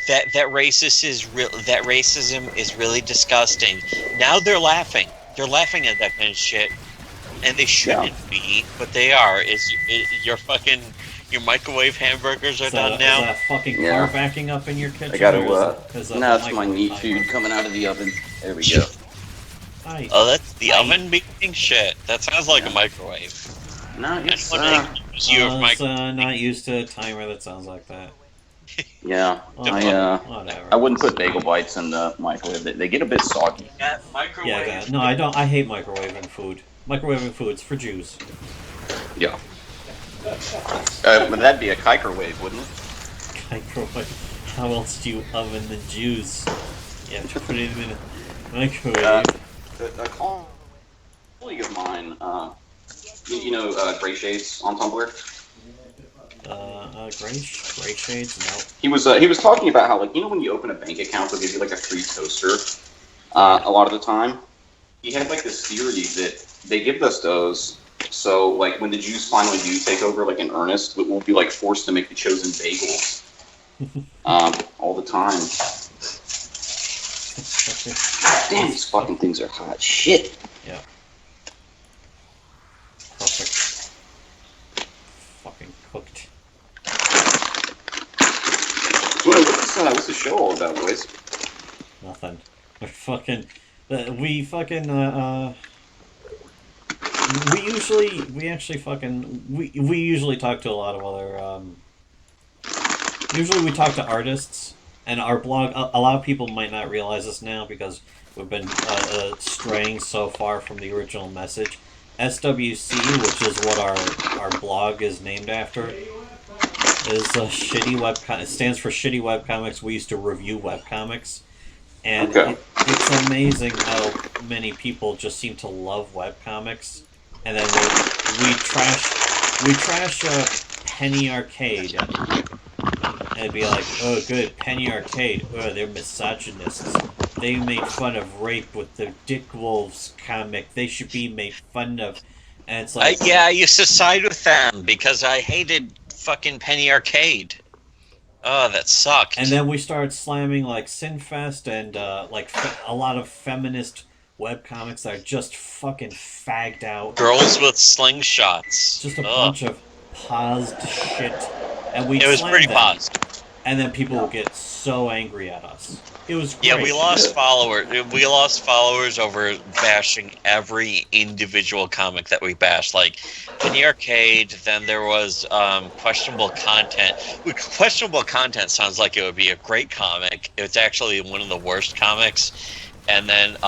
that racist is real. That racism is really disgusting." Now they're laughing. They're laughing at that kind of shit, and they shouldn't be, but they are. Your fucking your microwave hamburgers are Is that, done now? is that fucking Yeah. car backing up in your kitchen? I gotta, or is that no, the it's my microwave meat timer? food coming out of the oven. There we go. Oh, that's the I- oven beating shit. That sounds like a microwave. No, it's, Anyone accuse you of not used to a timer that sounds like that. yeah. Whatever. I wouldn't put bagel bites in the microwave. They get a bit soggy. microwave. Yeah, no, I don't. I hate microwaving food. Microwaving food's for Jews. Yeah. But that'd be a kikerwave, wouldn't it? Microwave. How else do you oven the Jews? You have to put it in a microwave. A colleague of mine, you know, Gray Shades on Tumblr. Gray shades? No. He was talking about how, like, you know, when you open a bank account, they'll give you like a free toaster. A lot of the time, he had like this theory that they give us those. So, like, when the Jews finally do take over, like, in earnest, we'll be, like, forced to make the chosen bagels. All the time. God damn, these fucking things are hot. Shit. Yeah. Perfect. Fucking cooked. What's the show all about, boys? Nothing. We're fucking. We usually talk to a lot of other. Usually we talk to artists, and our blog. A lot of people might not realize this now because we've been straying so far from the original message. SWC, which is what our blog is named after, is a shitty webcomic. It stands for Shitty Webcomics. We used to review webcomics. And it's amazing how many people just seem to love webcomics. And then we trash Penny Arcade. And it'd be like, oh good, Penny Arcade, oh they're misogynists. They made fun of rape with the Dick Wolves comic. They should be made fun of. And it's like, yeah, I used to side with them because I hated fucking Penny Arcade. Oh, that sucked. And then we started slamming like Sinfest and a lot of feminist webcomics that are just fucking fagged out. Girls with slingshots. Just a bunch of paused shit. And it was pretty paused. And then people would get so angry at us. It was great. Yeah, we lost followers. We lost followers over bashing every individual comic that we bashed. Like Penny Arcade, then there was questionable content. Questionable content sounds like it would be a great comic. It's actually one of the worst comics. And then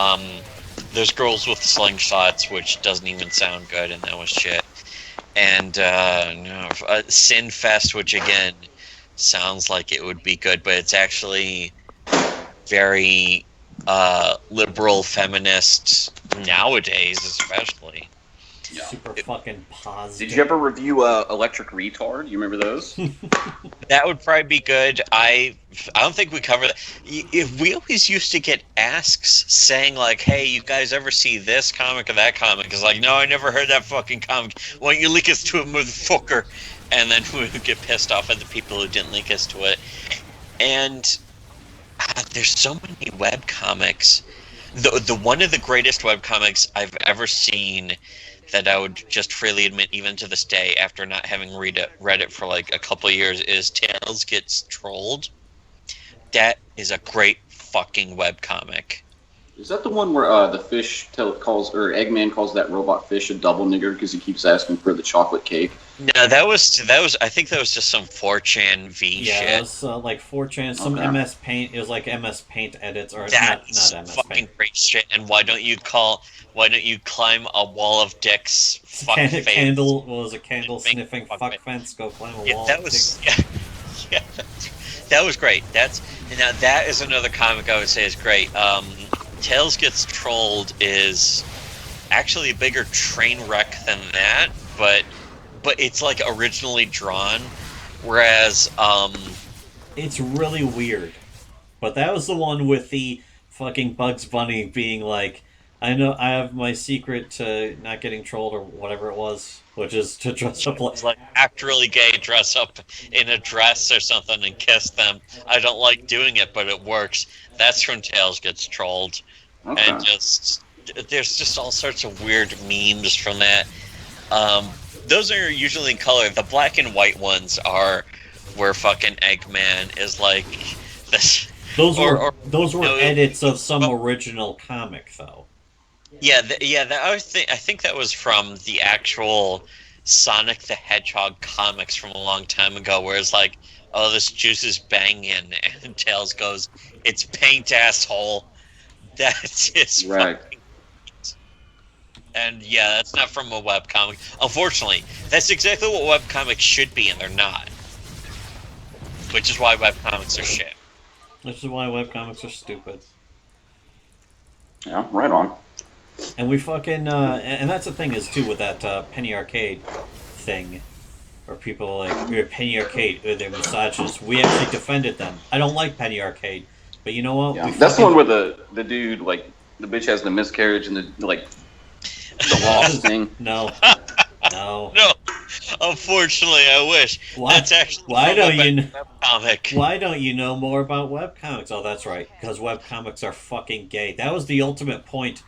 there's Girls with Slingshots, which doesn't even sound good, and that was shit. And Sinfest, which again sounds like it would be good, but it's actually very liberal feminist nowadays, especially. Yeah. Super fucking positive. Did you ever review Electric Retard? You remember those? That would probably be good. I don't think we covered that. If we always used to get asks saying like, "Hey, you guys ever see this comic or that comic?" It's like, "No, I never heard that fucking comic. Why don't you link us to it, motherfucker?" And then we would get pissed off at the people who didn't link us to it. And there's so many webcomics. The one of the greatest webcomics I've ever seen that I would just freely admit, even to this day, after not having read it for like a couple of years, is Tails Gets Trolled. That is a great fucking webcomic. Is that the one where the fish Eggman calls that robot fish a double nigger because he keeps asking for the chocolate cake? No, that was. I think that was just some 4chan V shit. Yeah, it was like 4chan, some MS Paint. It was like MS Paint edits, or That's not MS fucking Paint. great shit. And why don't you climb a wall of dicks? Fuck face. Candle sniffing fuck fence. Go climb a wall. That was that was great. That is another comic I would say is great. Tails Gets Trolled is actually a bigger train wreck than that, but it's like originally drawn, whereas it's really weird. But that was the one with the fucking Bugs Bunny being like, I know I have my secret to not getting trolled or whatever it was, which is to dress up like. It's like act really gay, dress up in a dress or something, and kiss them. I don't like doing it, but it works. That's when Tails gets trolled, Okay. and just there's just all sorts of weird memes from that. Those are usually in color. The black and white ones are where fucking Eggman is like this. Those were no, edits of some original comic, though. Yeah, I think that was from the actual Sonic the Hedgehog comics from a long time ago, where it's like, oh, this juice is banging, and Tails goes, it's paint, asshole. That is Right. fucking. And yeah, that's not from a webcomic. Unfortunately, that's exactly what webcomics should be, and they're not. Which is why webcomics are shit. Which is why webcomics are stupid. Yeah, right on. And we fucking and that's the thing is too with that Penny Arcade thing, where people are like Penny Arcade, they're misogynists. We actually defended them. I don't like Penny Arcade, but you know what? Yeah. That's the one where the dude, like, the bitch has the miscarriage and the lost thing. No. No. No, unfortunately, I wish. Why? That's actually Why don't you? Webcomic. Why don't you know more about webcomics? Oh, that's right, because webcomics are fucking gay. That was the ultimate point.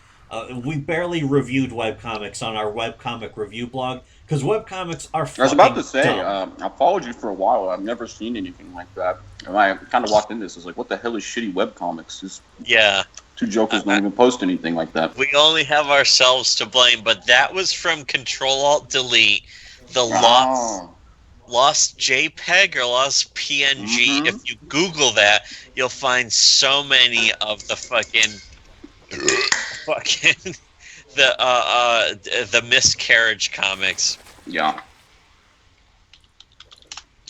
We barely reviewed webcomics on our webcomic review blog because webcomics are fucking I was about to say, dumb. I followed you for a while. I've never seen anything like that. And I kind of walked into this. I was like, what the hell is shitty webcomics? Just Yeah. two jokers don't even post anything like that. We only have ourselves to blame, but that was from Control-Alt-Delete, the lost JPEG or lost PNG. Mhm. If you Google that, you'll find so many of the fucking the miscarriage comics. Yeah.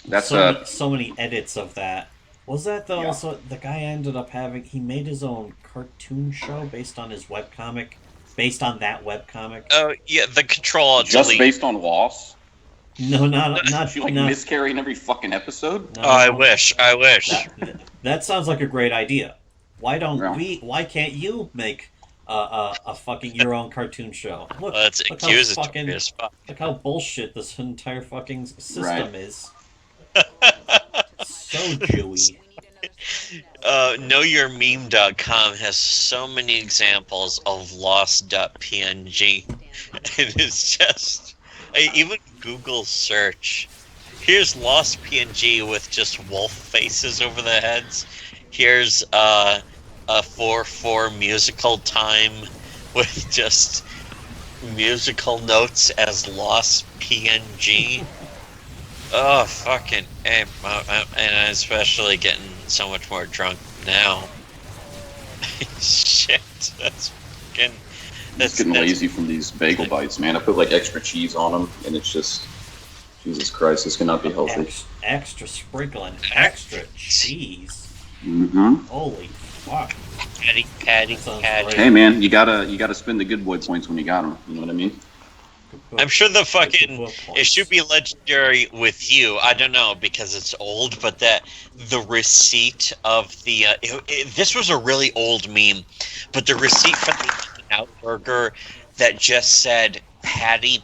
That's so many edits of that. Was that Yeah. also the guy ended up having? He made his own cartoon show based on his webcomic, based on that webcomic. Oh yeah, the Control-Alt-Delete. just based on loss. No, not She like not. miscarrying every fucking episode. No, Oh, I wish. That sounds like a great idea. Why don't Yeah. we? Why can't you make a fucking your own cartoon show? Look, Well, it's look how accusatory fucking as fuck. look how bullshit this entire fucking system Right. is. So Jewy. KnowYourMeme.com has so many examples of lost.png. And it's just even Google search. Here's lost PNG with just wolf faces over the heads. Here's a 4/4 musical time with just musical notes as lost PNG. Oh, fucking. And I'm especially getting so much more drunk now. Shit. That's fucking. It's getting lazy from these bagel bites, man. I put like extra cheese on them, and it's just, Jesus Christ, this cannot be healthy. Extra sprinkling, extra cheese. Mm-hmm. Holy fuck! Patty. That sounds great. Hey, man, you gotta spend the good boy points when you got them. You know what I mean? I'm sure the fucking. Good It points. should be legendary with you. I don't know because it's old, but that the receipt of the. This was a really old meme, but the receipt from the In-N-Out burger that just said patty.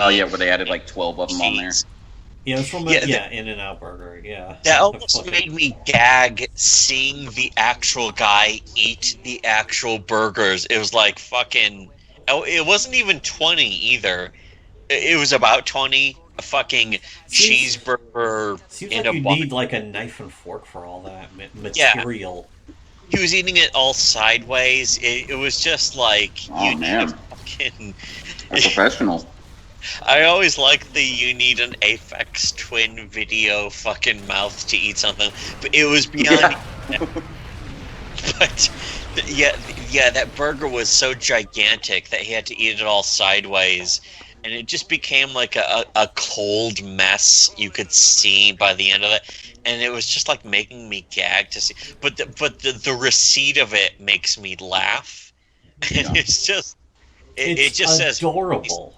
Oh yeah, where they added like 12 of them on there. cheese. Yeah, it's from In-N-Out Burger. Yeah. That almost made me gag seeing the actual guy eat the actual burgers. It was like fucking. Oh, it wasn't even 20 either. It was about 20. A fucking cheeseburger Seems in like a you bun. need like a knife and fork for all that material. He was eating it all sideways. It was just like Oh, you need man. a fucking. A professional. I always like the you need an Aphex Twin video fucking mouth to eat something, but it was beyond. Yeah. But yeah, that burger was so gigantic that he had to eat it all sideways, and it just became like a cold mess you could see by the end of it, and it was just like making me gag to see. But the receipt of it makes me laugh, and Yeah. it's just it It's just says adorable.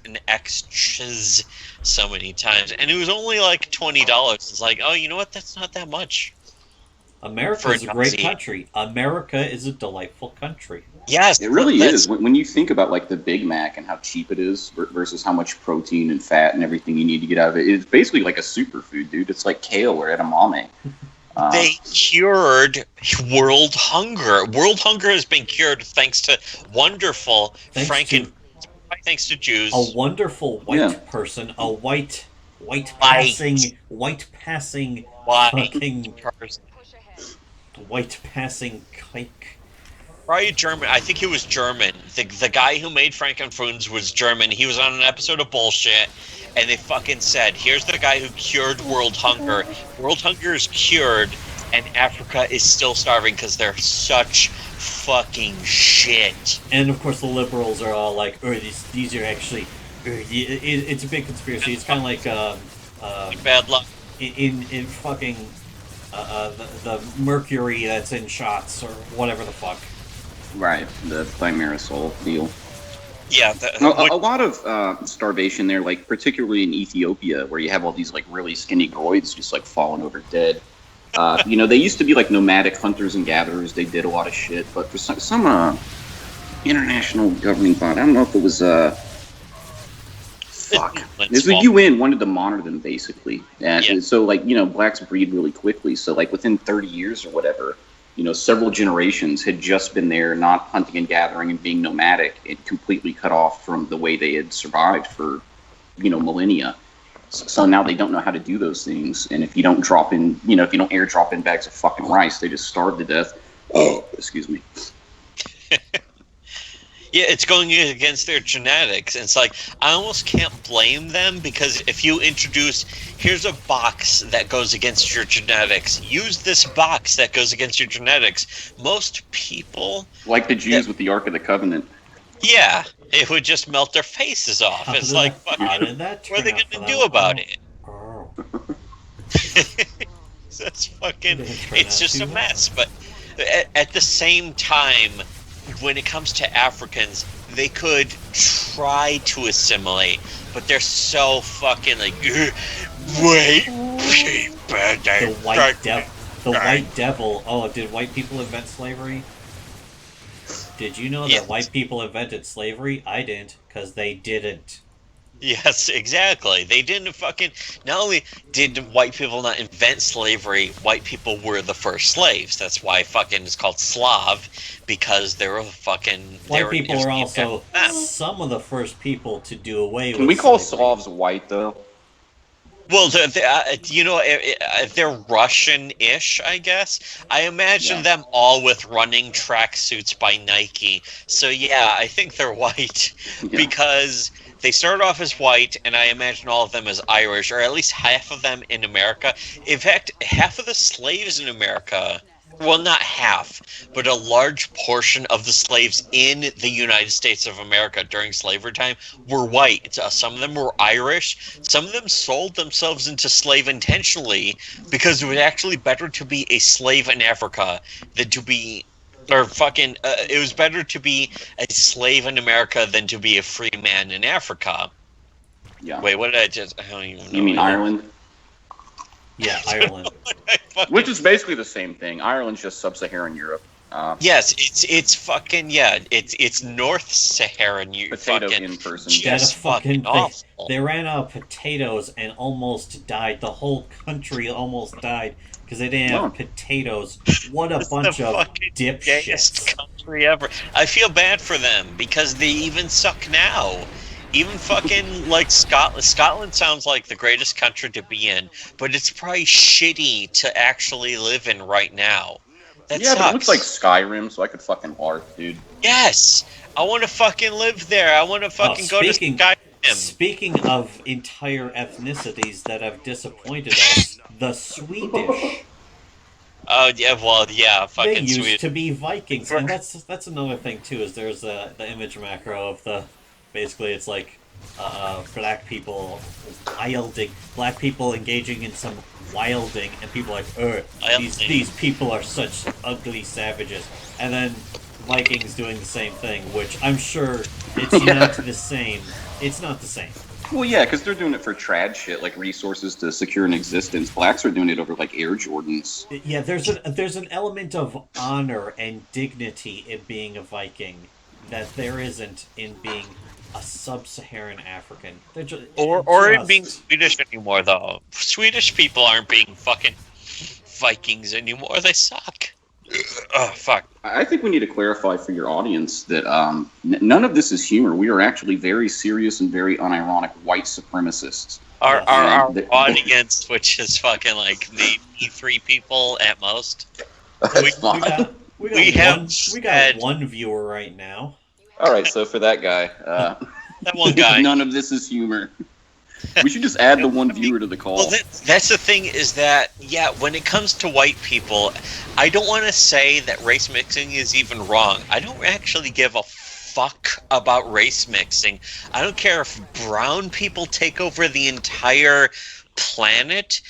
and extras so many times, and it was only like $20. It's like, oh, you know what? That's not that much. America for is a great Nazi. country. America is a delightful country. Yes, It really that's- is. When you think about like the Big Mac and how cheap it is versus how much protein and fat and everything you need to get out of it, it's basically like a superfood, dude. It's like kale or edamame. They cured world hunger. World hunger has been cured thanks to wonderful thanks to Jews. A wonderful white person, a white passing fucking person. white passing kike. Probably German. I think he was German. The guy who made Frankenfoods was German. He was on an episode of Bullshit, and they fucking said, here's the guy who cured world hunger. World hunger is cured, and Africa is still starving because they're such fucking shit. And of course the liberals are all like, these are actually... it's a big conspiracy. It's kind of like... Bad luck. In fucking... the mercury that's in shots, or whatever the fuck. Right, the thimerosal deal. Yeah. A lot of starvation there, like particularly in Ethiopia, where you have all these like really skinny goids just like falling over dead. They used to be like nomadic hunters and gatherers. They did a lot of shit, but for some international governing body, I don't know if it was It's the UN wanted to monitor them basically, and so like blacks breed really quickly. So like within 30 years or whatever, several generations had just been there, not hunting and gathering and being nomadic, and completely cut off from the way they had survived for millennia. So now they don't know how to do those things, and if you don't drop in, if you don't airdrop in bags of fucking rice, they just starve to death. Oh, excuse me. Yeah, it's going against their genetics. And it's like, I almost can't blame them, because if you introduce, here's a box that goes against your genetics, use this box that goes against your genetics, most people... Like the Jews with the Ark of the Covenant. Yeah, it would just melt their faces off. It's like, fucking, what are they going to do about it? Oh. That's fucking... It's just a mess. But at the same time... when it comes to Africans, they could try to assimilate, but they're so fucking like, wait, the white devil. Oh, did white people invent slavery? Did you know that white people invented slavery? I didn't, because they didn't. Yes, exactly. They didn't fucking... Not only did white people not invent slavery, white people were the first slaves. That's why fucking it's called Slav, because they were fucking... White people were also some of the first people to do away with Can we call slavery. Slavs white, though? Well, they're Russian-ish, I guess. I imagine them all with running tracksuits by Nike. So yeah, I think they're white because they started off as white, and I imagine all of them as Irish, or at least half of them in America. In fact, half of the slaves in America... Well, not half, but a large portion of the slaves in the United States of America during slavery time were white. Some of them were Irish. Some of them sold themselves into slave intentionally because it was actually better to be a slave in Africa than to be... it was better to be a slave in America than to be a free man in Africa. Yeah. Wait, what did I just... I don't even know. You mean Ireland? Yeah, Ireland. Which is basically the same thing. Ireland's just sub-Saharan Europe. Yes, it's fucking, yeah, it's North Saharan Potato fucking, in person. just fucking awful. They ran out of potatoes and almost died. The whole country almost died because they didn't have potatoes. What a bunch of dipshits. Country ever. I feel bad for them because they even suck now. Even fucking, like, Scotland sounds like the greatest country to be in, but it's probably shitty to actually live in right now. That sucks. But it looks like Skyrim, so I could fucking LARP, dude. Yes! I want to fucking live there. I want to fucking go to Skyrim. Speaking of entire ethnicities that have disappointed us, the Swedish. Oh, yeah, well, yeah, fucking They used Swedish. to be Vikings, and that's another thing, too, is there's the image macro of the... Basically, it's like black people wilding, black people engaging in some wilding, and people are like, these people are such ugly savages. And then Vikings doing the same thing, which I'm sure it's not the same. It's not the same. Well, yeah, because they're doing it for trad shit, like resources to secure an existence. Blacks are doing it over like Air Jordans. Yeah, there's an element of honor and dignity in being a Viking that there isn't in being a sub-Saharan African. Or in being Swedish anymore, though. Swedish people aren't being fucking Vikings anymore. They suck. Oh, fuck. I think we need to clarify for your audience that none of this is humor. We are actually very serious and very unironic white supremacists. Our audience, which is fucking like the E3 people at most. We got one viewer right now. All right, so for that guy, that one guy, none of this is humor. We should just add the one viewer to the call. Well, that's the thing is that, yeah, when it comes to white people, I don't want to say that race mixing is even wrong. I don't actually give a fuck about race mixing. I don't care if brown people take over the entire planet,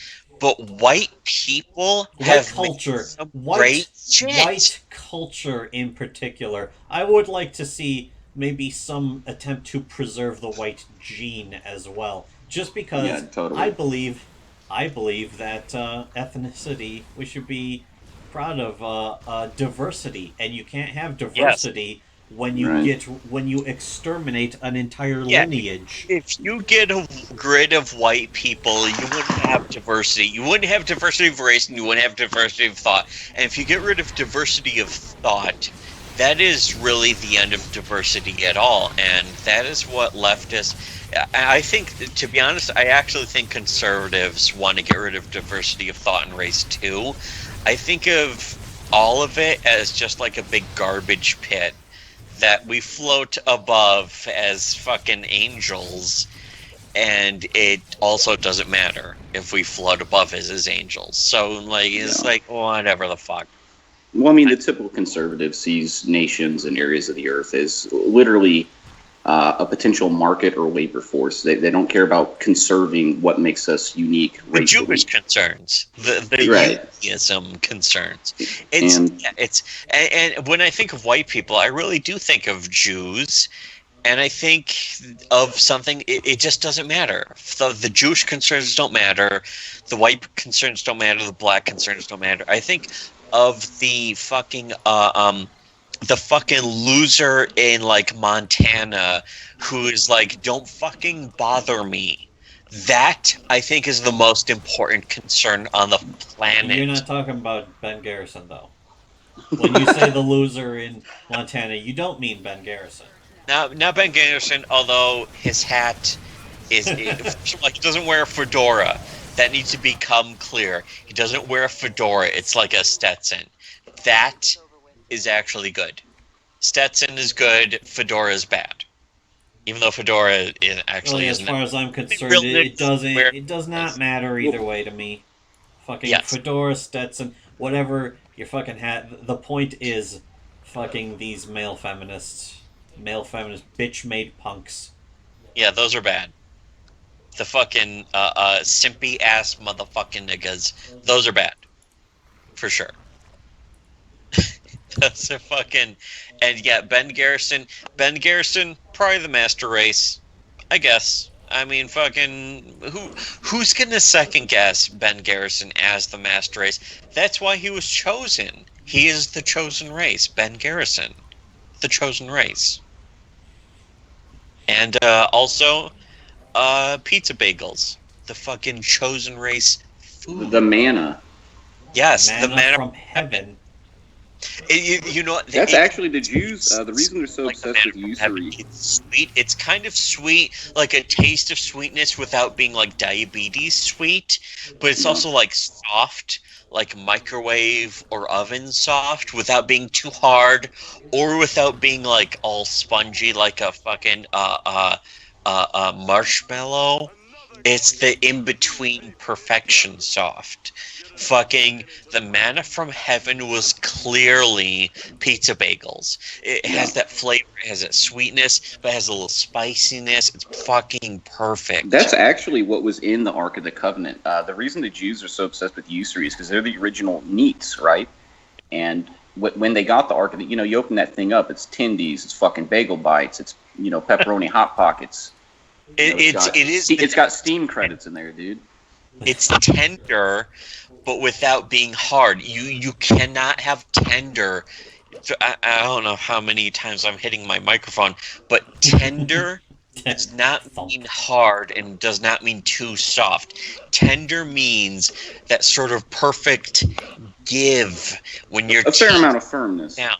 but white people have culture, great white culture in particular. I would like to see maybe some attempt to preserve the white gene as well. Just because totally. I believe that ethnicity, we should be proud of diversity, and you can't have diversity when you exterminate an entire lineage. If you get rid of white people, you wouldn't have diversity. You wouldn't have diversity of race, and you wouldn't have diversity of thought. And if you get rid of diversity of thought, that is really the end of diversity at all, and that is what leftists. I think, to be honest, I actually think conservatives want to get rid of diversity of thought and race too. I think of all of it as just like a big garbage pit that we float above as fucking angels, and it also doesn't matter if we float above as angels. So, like, it's like, whatever the fuck. Well, I mean, the typical conservative sees nations and areas of the earth as literally a potential market or labor force. They don't care about conserving what makes us unique. The Jewish concerns, the Judaism concerns. And when I think of white people, I really do think of Jews, and I think of something. It just doesn't matter. The Jewish concerns don't matter. The white concerns don't matter. The black concerns don't matter. I think of the fucking loser in like Montana who is like, don't fucking bother me. That I think is the most important concern on the planet. You're not talking about Ben Garrison though. When you say the loser in Montana, you don't mean Ben Garrison. Now, not Ben Garrison, although his hat is like, he doesn't wear a fedora. That needs to become clear. He doesn't wear a fedora. It's like a Stetson. That is actually good. Stetson is good. Fedora is bad. Even though fedora actually isn't. As far as I'm concerned, it does not matter either way to me. Fucking fedora, Stetson, whatever your fucking hat. The point is, fucking these male feminist bitch-made punks. Yeah, those are bad. The fucking simpy ass motherfucking niggas. Those are bad. For sure. That's a fucking. And yeah, Ben Garrison, probably the master race, I guess. I mean, fucking, who's gonna second guess Ben Garrison as the master race? That's why he was chosen. He is the chosen race, Ben Garrison, the chosen race. And also, pizza bagels, the fucking chosen race food. The manna. Yes, manna the manna from heaven. You know, that's actually the Jews. The reason they're so like obsessed with usury. It's sweet. It's kind of sweet, like a taste of sweetness without being like diabetes sweet. But it's also like soft, like microwave or oven soft, without being too hard, or without being like all spongy like a fucking marshmallow. It's the in-between perfection soft. Fucking the manna from heaven was clearly pizza bagels. It has that flavor, it has that sweetness, but it has a little spiciness. It's fucking perfect. That's actually what was in the Ark of the Covenant. The reason the Jews are so obsessed with usury is because they're the original meats, right? And when they got the Ark of the, you open that thing up, it's tendies, it's fucking bagel bites, it's, pepperoni Hot Pockets. It's got Steam credits in there, dude. It's tender, but without being hard. You cannot have tender. I don't know how many times I'm hitting my microphone, but tender does not mean hard and does not mean too soft. Tender means that sort of perfect give when you're a fair amount of firmness. down.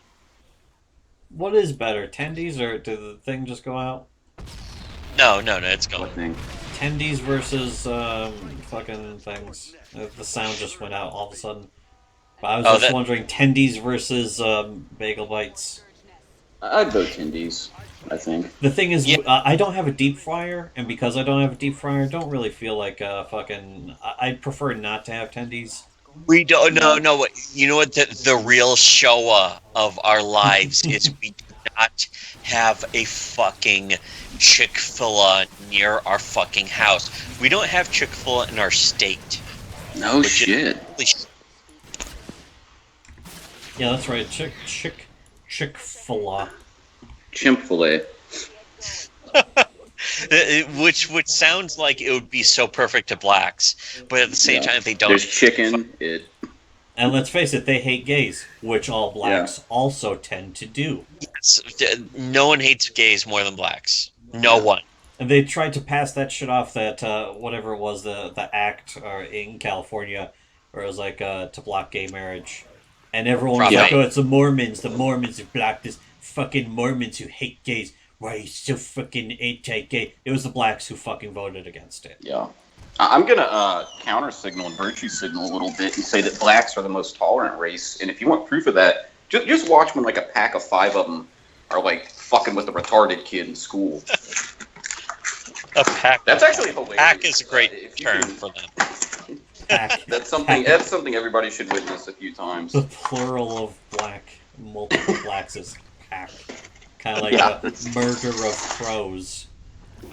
What is better, tendies or did the thing just go out? No, it's going. What thing? Tendies versus fucking things. The sound just went out all of a sudden. But I was just wondering, tendies versus bagel bites. I'd vote Tendies, I think. The thing is, I don't have a deep fryer, and because I don't have a deep fryer, I don't really feel like fucking. I'd prefer not to have tendies. We don't. No. You know what? The real Showa of our lives is we do not have a fucking Chick-fil-A near our fucking house. We don't have Chick-fil-A in our state. No shit. Yeah, that's right. Chick-fil-A. Chimpfile. Which sounds like it would be so perfect to blacks, but at the same time they don't. There's chicken. And let's face it, they hate gays, which all blacks also tend to do. Yes, no one hates gays more than blacks. No one. And they tried to pass that shit off that whatever it was, the act in California, where it was like to block gay marriage, and everyone was like, "Oh, it's the Mormons. The Mormons have blocked this. Fucking Mormons who hate gays. Why are you so fucking anti-gay?" It was the blacks who fucking voted against it. Yeah. I'm gonna counter signal and virtue signal a little bit and say that blacks are the most tolerant race. And if you want proof of that, just watch when like a pack of 5 of them are like fucking with a retarded kid in school. A pack. That's actually hilarious. Pack is a great term for them. Pack. That's something everybody should witness a few times. The plural of black, multiple blacks is pack. Kind of like a murder of crows.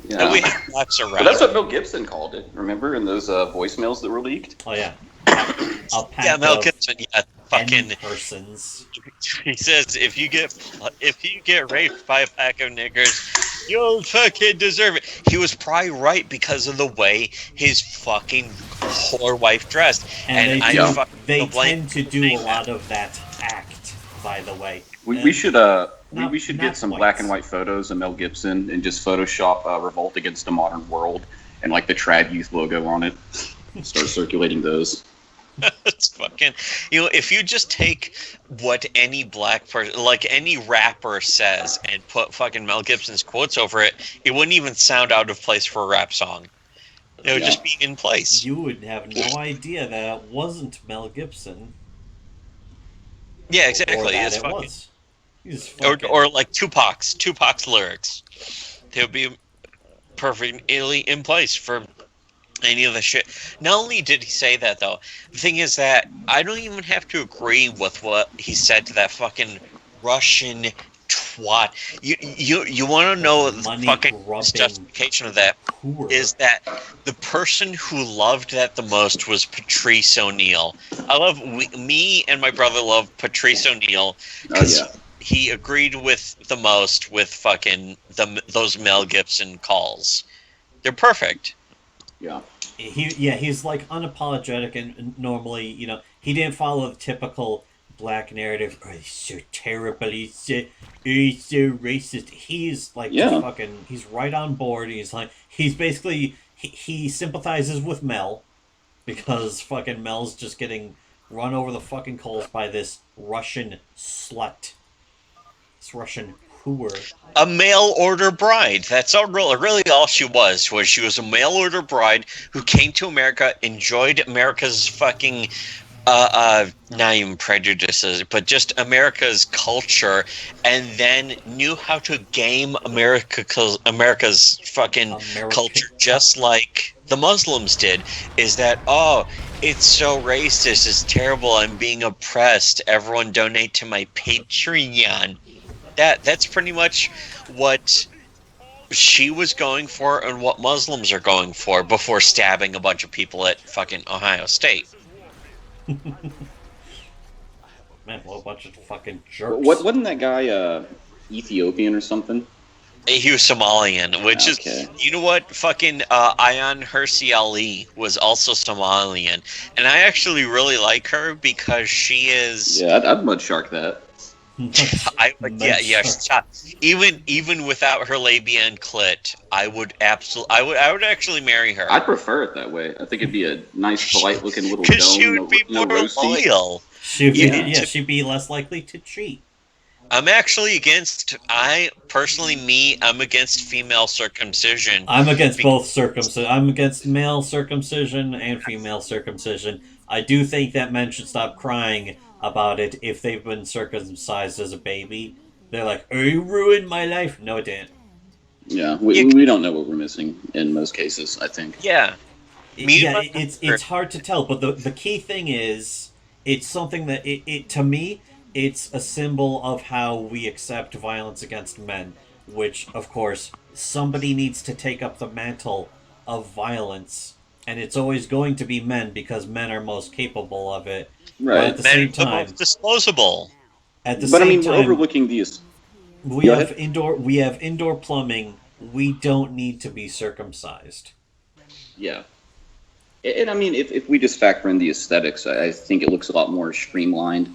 Yeah. And we have blacks around. But that's what Mel Gibson called it. Remember in those voicemails that were leaked? Oh yeah. A pack Yeah, Mel of Gibson. Yeah, fucking. persons. He says if you get raped by a pack of niggers, you'll fucking deserve it. He was probably right because of the way his fucking whore wife dressed. And they blame tend to do a lot of that act, by the way. We should get some black and white photos of Mel Gibson and just Photoshop Revolt Against a Modern World and like the Trad Youth logo on it. Start circulating those. It's fucking. If you just take what any black person, like any rapper says, and put fucking Mel Gibson's quotes over it, it wouldn't even sound out of place for a rap song. It would just be in place. You would have no idea that it wasn't Mel Gibson. Yeah, exactly. Or that It's it fucking. was. He's fucking... Or like Tupac's lyrics. They would be perfectly in place for any of the shit. Not only did he say that, though, the thing is that I don't even have to agree with what he said to that fucking Russian twat. You want to know the fucking justification of that? Is that the person who loved that the most was Patrice O'Neill. Me and my brother love Patrice O'Neill because he agreed with the most with fucking those Mel Gibson calls. They're perfect. Yeah. He's like unapologetic, and normally, he didn't follow the typical black narrative. Oh, he's so terrible. He's so racist. He's like he's right on board. He's basically he sympathizes with Mel because fucking Mel's just getting run over the fucking coals by this Russian slut. This Russian hooer. A mail order bride. That's really all she was. She was a mail order bride who came to America, enjoyed America's fucking not even prejudices, but just America's culture, and then knew how to game America's fucking culture, just like the Muslims did. Is that, it's so racist, it's terrible, I'm being oppressed, everyone donate to my Patreon. That's pretty much what she was going for and what Muslims are going for before stabbing a bunch of people at fucking Ohio State. Man, what a bunch of fucking jerks. Wasn't that guy Ethiopian or something? He was Somalian, which Okay. is, you know what? Fucking Ayan Hirsi Ali was also Somalian, and I actually really like her because she is. Yeah, I'd mud shark that. Even without her labia and clit, I would actually marry her I'd prefer it that way. I think it'd be a nice, polite-looking little dome. because she would be more roasty. loyal. She'd be, Yeah. she'd be less likely to cheat. I'm actually against. I'm against female circumcision. I'm against both circumcision. I'm against male circumcision and female circumcision. I do think that men should stop crying about it if they've been circumcised as a baby. They're like, "Oh, you ruined my life." No, it didn't. Yeah, we don't know what we're missing in most cases, I think. Yeah. It's hard to tell, but the key thing is it's something that it to me it's a symbol of how we accept violence against men, which of course somebody needs to take up the mantle of violence, and it's always going to be men because men are most capable of it. But Right. at the same Men are the time, most disposable. at the But I same mean, we're time, overlooking these. we Go have ahead. we have indoor plumbing. We don't need to be circumcised. Yeah. And I mean, if we just factor in the aesthetics, I think it looks a lot more streamlined.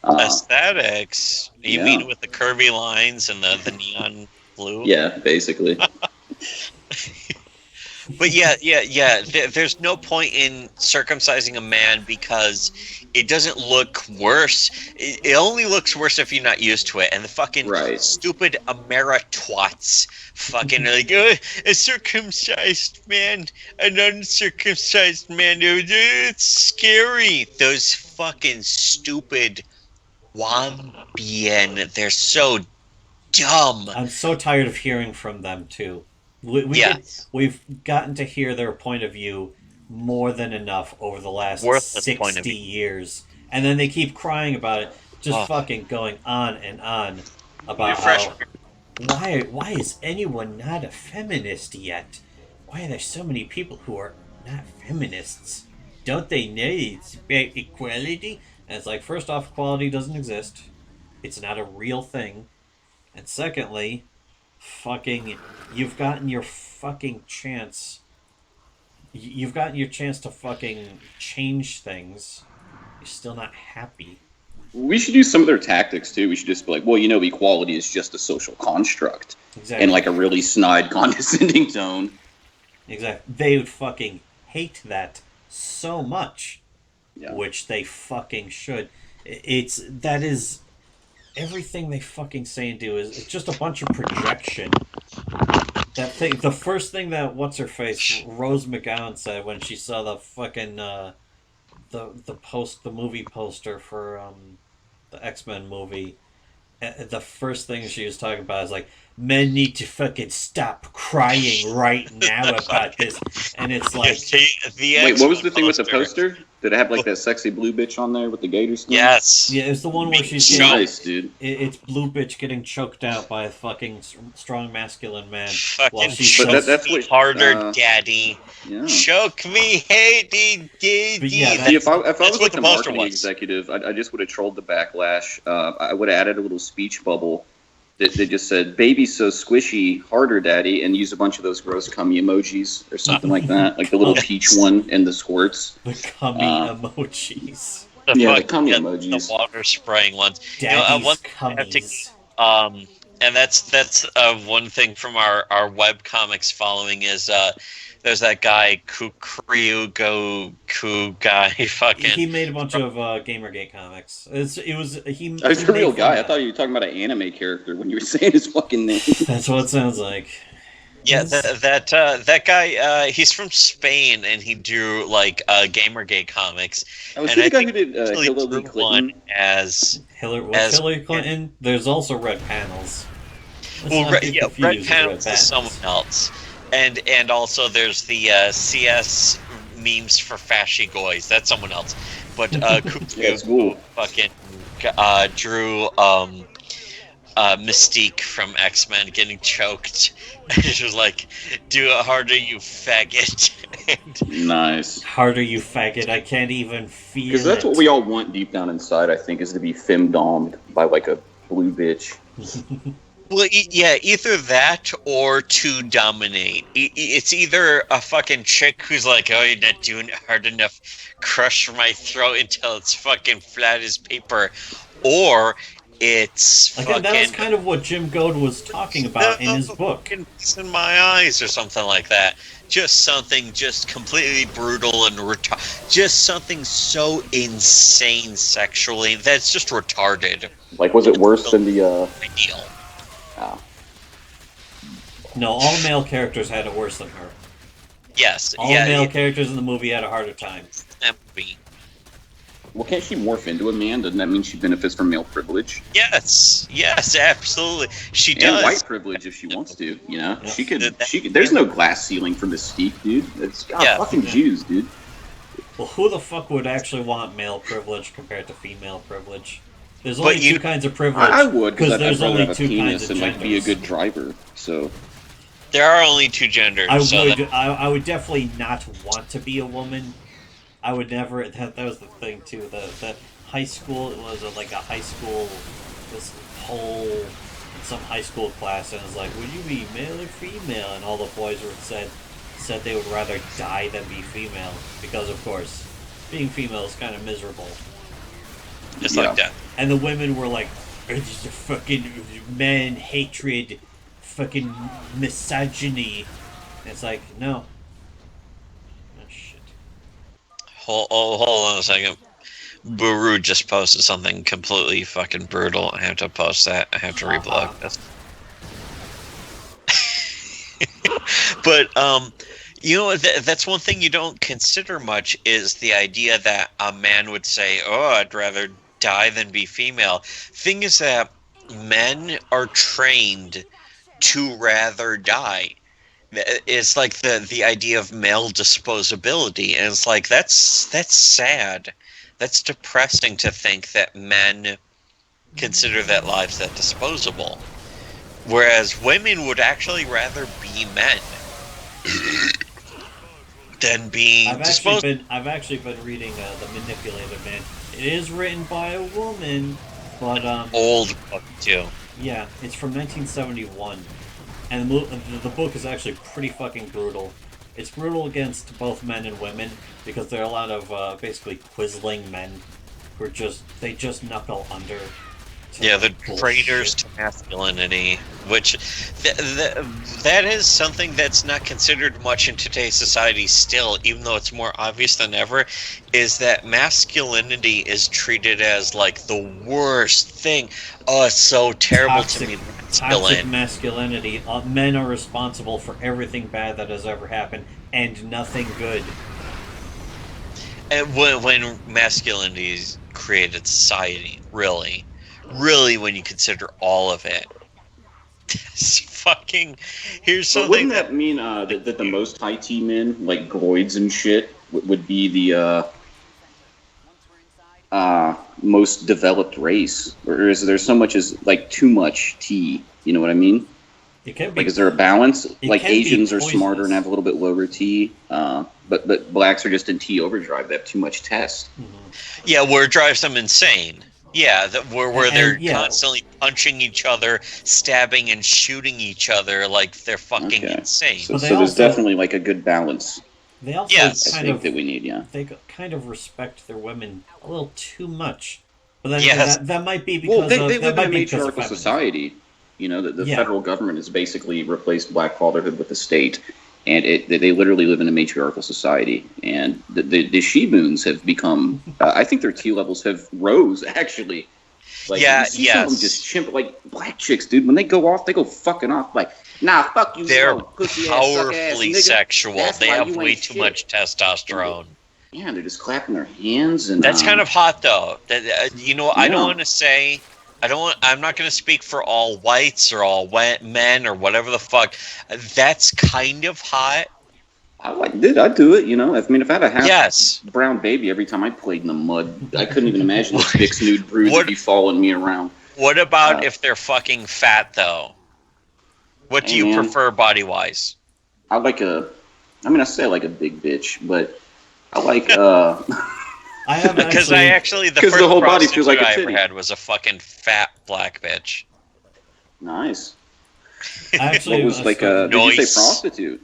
Aesthetics. You yeah. mean with the curvy lines and the neon blue? Yeah, basically. But yeah. There's no point in circumcising a man because it doesn't look worse. It only looks worse if you're not used to it. And the fucking Right. stupid Ameritwats fucking are like, oh, a circumcised man, an uncircumcised man. It's scary. Those fucking stupid Wambien. They're so dumb. I'm so tired of hearing from them too. Yes. We've gotten to hear their point of view more than enough over the last Worthless point of 60 view. years. And then they keep crying about it, just Oh. fucking going on and on about Refresh. how why is anyone not a feminist yet? Why are there so many people who are not feminists? Don't they know it's about equality? And it's like, first off, equality doesn't exist. It's not a real thing. And secondly, fucking, you've gotten your fucking chance. You've gotten your chance to fucking change things. You're still not happy. We should use some of their tactics, too. We should just be like, well, equality is just a social construct. Exactly. In like a really snide, condescending tone. Exactly. They would fucking hate that so much. Yeah. Which they fucking should. That is everything they fucking say and do is it's just a bunch of projection. That thing, the first thing that what's her face Rose McGowan said when she saw the fucking the movie poster for the X-Men movie, the first thing she was talking about is like, men need to fucking stop crying right now about this, and it's like, Wait, what was the thing with the poster? Did it have like that sexy blue bitch on there with the gators? Yes. yeah, it's the one where she's Show. getting, Nice, dude. it's blue bitch getting choked out by a fucking strong masculine man while Fucking she's choke But that's me what- harder, daddy. Yeah. Choke me, hey, dee. But yeah, See, if I That's was what like the the poster marketing was. executive, I just would have trolled the backlash. I would have added a little speech bubble that just said, "Baby's so squishy, harder, daddy," and use a bunch of those gross cummy emojis or something like that, like the little peach one and the squirts. the cummy emojis. Yeah, the fucking- cummy the emojis. water spraying ones. Daddy's one thing I have to- cummies. And that's one thing from our web comics following is there's that guy Ku guy fucking. He made a bunch of Gamergate comics. He I was he a real made guy. I fun thought of you were talking about an anime character when you were saying his fucking name. that. That's what it sounds like. Yeah, that guy. He's from Spain, and he drew like Gamergate comics. I was And the I guy think who did Actually Hillary drew Clinton. one as What's Hillary Clinton? There's also red panels. Let's well, not be red confused with panels is someone else, and also there's the CS memes for fashy goys. That's someone else. But Yeah, it's cool. fucking drew Mystique from X-Men getting choked. And she was like, "Do it harder, you faggot." Nice. Harder, you faggot. I can't even feel Because that's it. what we all want deep down inside, I think, is to be femdomed by like a blue bitch. Well, yeah, either that or to dominate. It's either a fucking chick who's like, "Oh, you're not doing it hard enough. Crush my throat until it's fucking flat as paper," or it's Again, that was fucking kind of what Jim Goad was talking no, about in his book. in my eyes or something like that. Just something just completely brutal and just something so insane sexually that's just retarded. Like, was it worse than the Ideal. No, all male characters had it worse than her. Yes. All yeah, male characters in the movie had a harder time. That movie. Well, can't she morph into a man? Doesn't that mean she benefits from male privilege? Yes, absolutely. She And does. white privilege if she wants to, you know? Yeah. She could. There's no glass ceiling for Mystique, dude. It's fucking Jews, dude. Well, who the fuck would actually want male privilege compared to female privilege? There's only two kinds of privilege. I would, because I'd there's rather only have a two kinds penis of and like be a genders. good driver. So There are only two genders. I would definitely not want to be a woman. I would never. That was the thing too. The high school, it was like a high school, this whole some high school class, and it was like, would you be male or female? And all the boys said they would rather die than be female because, of course, being female is kind of miserable. Just like that. And the women were like, it's just fucking man hatred, fucking misogyny. And it's like, no. Oh, shit. Hold on a second. Buru just posted something completely fucking brutal. I have to post that. I have to reblog this. But, you know, that's one thing you don't consider much is the idea that a man would say, oh, I'd rather die than be female. Thing is that men are trained to rather die. It's like the idea of male disposability, and it's like that's sad. That's depressing to think that men consider that lives that disposable, whereas women would actually rather be men than being disposable. I've actually been reading The Manipulated Man. It is written by a woman, but Old book too. Yeah, it's from 1971, and the book is actually pretty fucking brutal. It's brutal against both men and women because there are a lot of basically quisling men who are just knuckle under. Yeah, the traitors to masculinity, which that is something that's not considered much in today's society still, even though it's more obvious than ever, is that masculinity is treated as like the worst thing. Oh, it's so terrible to me. Toxic masculinity. Men are responsible for everything bad that has ever happened and nothing good. And when masculinity created society, really, when you consider all of it. Here's something. But wouldn't that mean that the most high T men, like Groids and shit, would be the most developed race? Or is there so much as like too much T? You know what I mean? It can be. Like, is there a balance? Like Asians are poisonous. smarter and have a little bit lower T, but blacks are just in T overdrive. They have too much test. Mm-hmm. Yeah, where it drives them insane. Yeah, where they're constantly punching each other, stabbing and shooting each other like they're fucking insane. So there's definitely like a good balance. They also I think that we need, They kind of respect their women a little too much. But then that might be because they live in a of matriarchal society. You know, the federal government has basically replaced black fatherhood with the state, and they literally live in a matriarchal society. And the she-moons have become, I think their T levels have rose, actually. Like, you see some of them just chimp, like black chicks, dude, when they go off, they go fucking off. Like, nah, fuck you. They're pussy powerfully ass, sexual. They have way too shit. much testosterone. Yeah, they're just clapping their hands. And that's kind of hot, though. You know, I don't Yeah. want to say... I'm not going to speak for all whites or all men or whatever the fuck. That's kind of hot. I'd do it, you know. I mean, if I had a half brown baby every time I played in the mud, I couldn't even imagine this big snoot brood would be following me around. What about if they're fucking fat, though? What do you prefer body-wise? I like I say I like a big bitch, but I like... Because the first the whole body feels like a prostitute I titty. ever had was a fucking fat black bitch. Nice. Actually, What was like a? Did you Noise. say prostitute?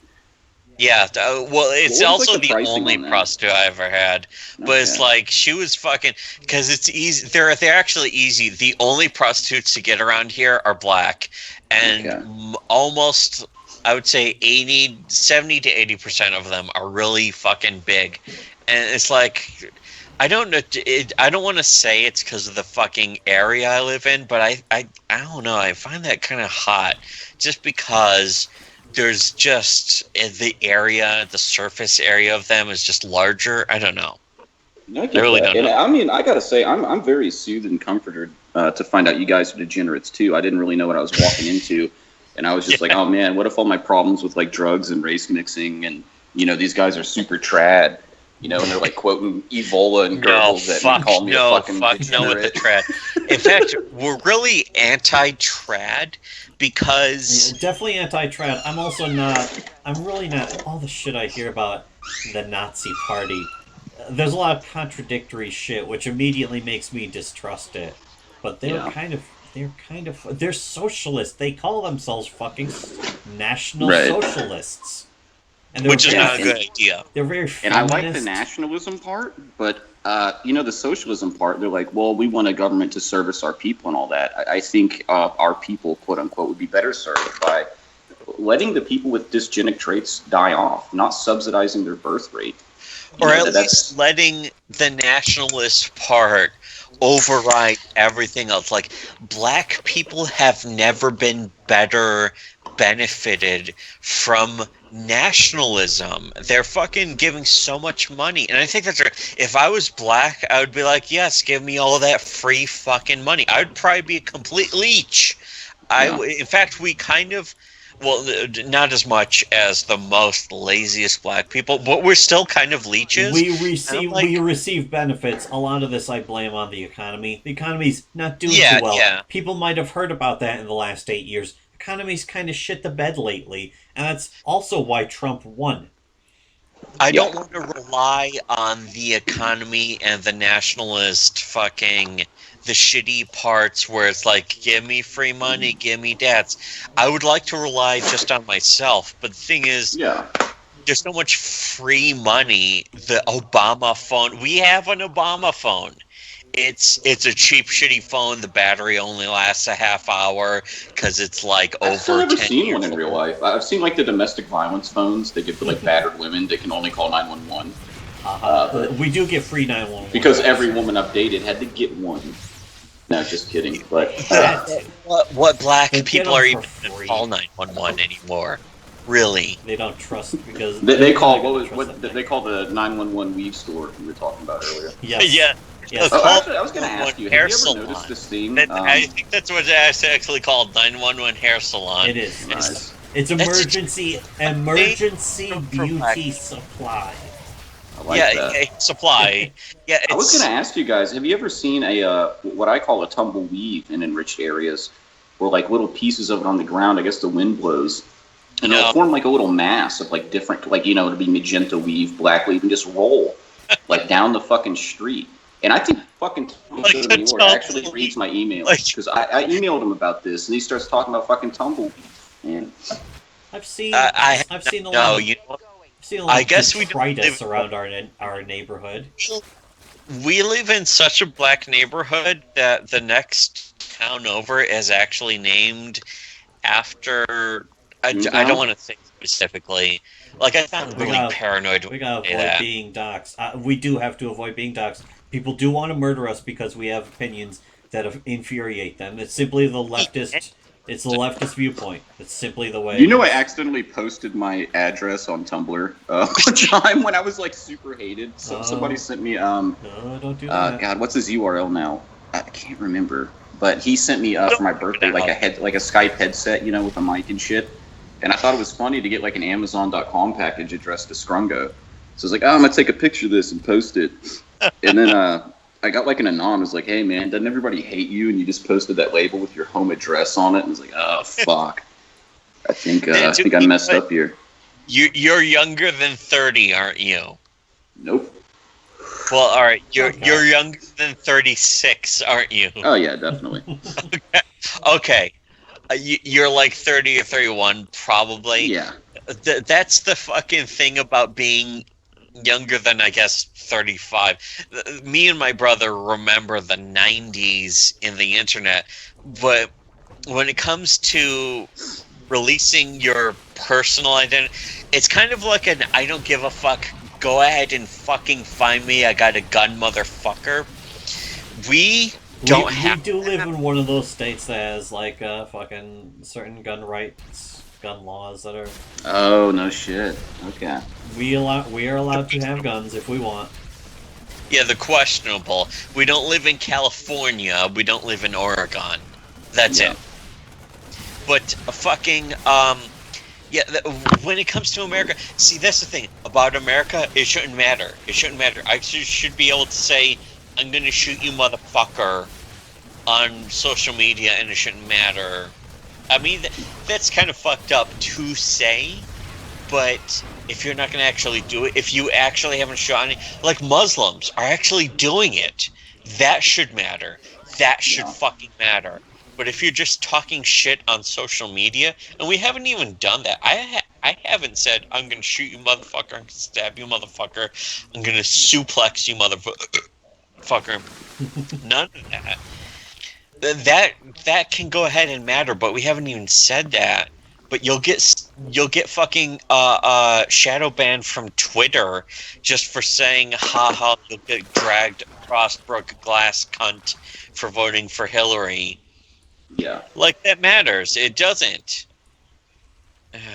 Yeah, well, it's What was, also like, the the pricing only on that? prostitute I ever had. But it's Okay. like she was fucking because it's easy. They're actually easy. The only prostitutes to get around here are black, and Okay. almost I would say 70 to 80% of them are really fucking big, and it's like. I don't know. I don't want to say it's because of the fucking area I live in, but I don't know. I find that kind of hot, just because there's just the area, the surface area of them is just larger. I don't know. No, I I get really that. don't And know. I mean, I gotta say, I'm very soothed and comforted to find out you guys are degenerates too. I didn't really know what I was walking into, and I was just like, oh man, what if all my problems with like drugs and race mixing and these guys are super trad, and they're like quoting Evola and No, Goebbels at me, and call me a fucking fuck no with the degenerate. trad. In fact, we're really anti-trad because definitely anti-trad. I'm also not. I'm really not. All the shit I hear about the Nazi Party. There's a lot of contradictory shit, which immediately makes me distrust it. But Yeah. they're socialists. They call themselves fucking national Right. socialists, and they're which is very, not a good idea. They're very And I feminist. like the nationalism part, but the socialism part, they're like, well, we want a government to service our people and all that. I think our people, quote unquote, would be better served by letting the people with dysgenic traits die off, not subsidizing their birth rate. Or at least letting the nationalist part override everything else. Like, black people have never been better benefited from nationalism. They're fucking giving so much money. And I think that's right. If I was black, I would be like, yes, give me all that free fucking money. I would probably be a complete leech. In fact, we kind of, well, not as much as the most laziest black people, but we're still kind of leeches. We receive benefits. A lot of this I blame on the economy. The economy's not doing too well. Yeah. People might have heard about that in the last 8 years. Economy's kind of shit the bed lately, and that's also why Trump won. I don't want to rely on the economy and the nationalist fucking the shitty parts where it's like, give me free money, give me debts. I would like to rely just on myself, but the thing is, there's so much free money. The Obama phone, we have an Obama phone. It's a cheap, shitty phone. The battery only lasts a half hour because it's like I've still over never 10 seen years one in old. real life. I've seen like the domestic violence phones they give for like battered women. They can only call 911. We do get free 911. Because every woman updated had to get one. No, just kidding. But What black They get people them are for even free. going to call 911 anymore? Really? They don't trust because they call they're what gonna was trust what they call the 911 weave store we were talking about earlier. Yes. Yeah. Yes. Oh, Call actually, I was going to ask you. hair Have you ever salon. noticed this thing? That, I think that's what it's actually called, 911 hair salon. It is. Nice. It's emergency for beauty black. supply. I like that. Yeah, supply. Yeah, I was it's going to ask you guys, have you ever seen a what I call a tumbleweave in enriched areas, where like little pieces of it on the ground, I guess the wind blows, and No. it'll form like a little mass of like different, like it'll be magenta weave, black weave, and just roll like down the fucking street. And I think fucking Like New a York actually tumbleweed. reads my emails Like- because I emailed him about this, and he starts talking about fucking tumbleweave. And I've seen. I've seen a no, lot. you know, I've seen a lot I of guess we don't detritus live- around our neighborhood. we live in such a black neighborhood that the next town over is actually named after. I don't want to say specifically. Like, I found We really gotta- paranoid when We gotta you say avoid that. being doxxed. We do have to avoid being doxxed. People do want to murder us because we have opinions that infuriate them. It's simply the leftist. It's the leftist viewpoint. It's simply the way. you know, I accidentally posted my address on Tumblr one time when I was like super hated. So somebody sent me No, don't do that. God, what's his URL now? I can't remember. But he sent me for my birthday like a Skype headset, with a mic and shit. And I thought it was funny to get like an Amazon.com package addressed to Scrungo. So I was like, I'm gonna take a picture of this and post it. And then I got like an anon. It was like, hey man, doesn't everybody hate you? And you just posted that label with your home address on it. And I was like, oh fuck. I think I messed up here. You're younger than 30, aren't you? Nope. Well, all right. You're Okay. younger than 36, aren't you? Oh yeah, definitely. Okay. you're like 30 or 31, probably. Yeah. That's the fucking thing about being younger than, I guess, 35. Me and my brother remember the 90s in the internet, but when it comes to releasing your personal identity, it's kind of like an I don't give a fuck, go ahead and fucking find me, I got a gun, motherfucker. We don't have. We do live in one of those states that has like fucking certain gun rights, gun laws that are. Oh no shit. Okay. We are allowed to have guns if we want. Yeah, the questionable. We don't live in California. We don't live in Oregon. That's Yeah. it. But fucking yeah. When it comes to America, see, that's the thing about America. It shouldn't matter. It shouldn't matter. I should be able to say, "I'm gonna shoot you, motherfucker," on social media, and it shouldn't matter. I mean, that's kind of fucked up to say, but if you're not going to actually do it, if you actually haven't shot any, like Muslims are actually doing it, that should matter. That should fucking matter. But if you're just talking shit on social media, and we haven't even done that, I haven't said, I'm going to shoot you, motherfucker, I'm going to stab you, motherfucker, I'm going to suplex you, motherfucker. None of that. That can go ahead and matter, but we haven't even said that. But you'll get fucking shadow banned from Twitter just for saying haha. You'll get dragged across broke glass, cunt, for voting for Hillary. Yeah. Like that matters. It doesn't.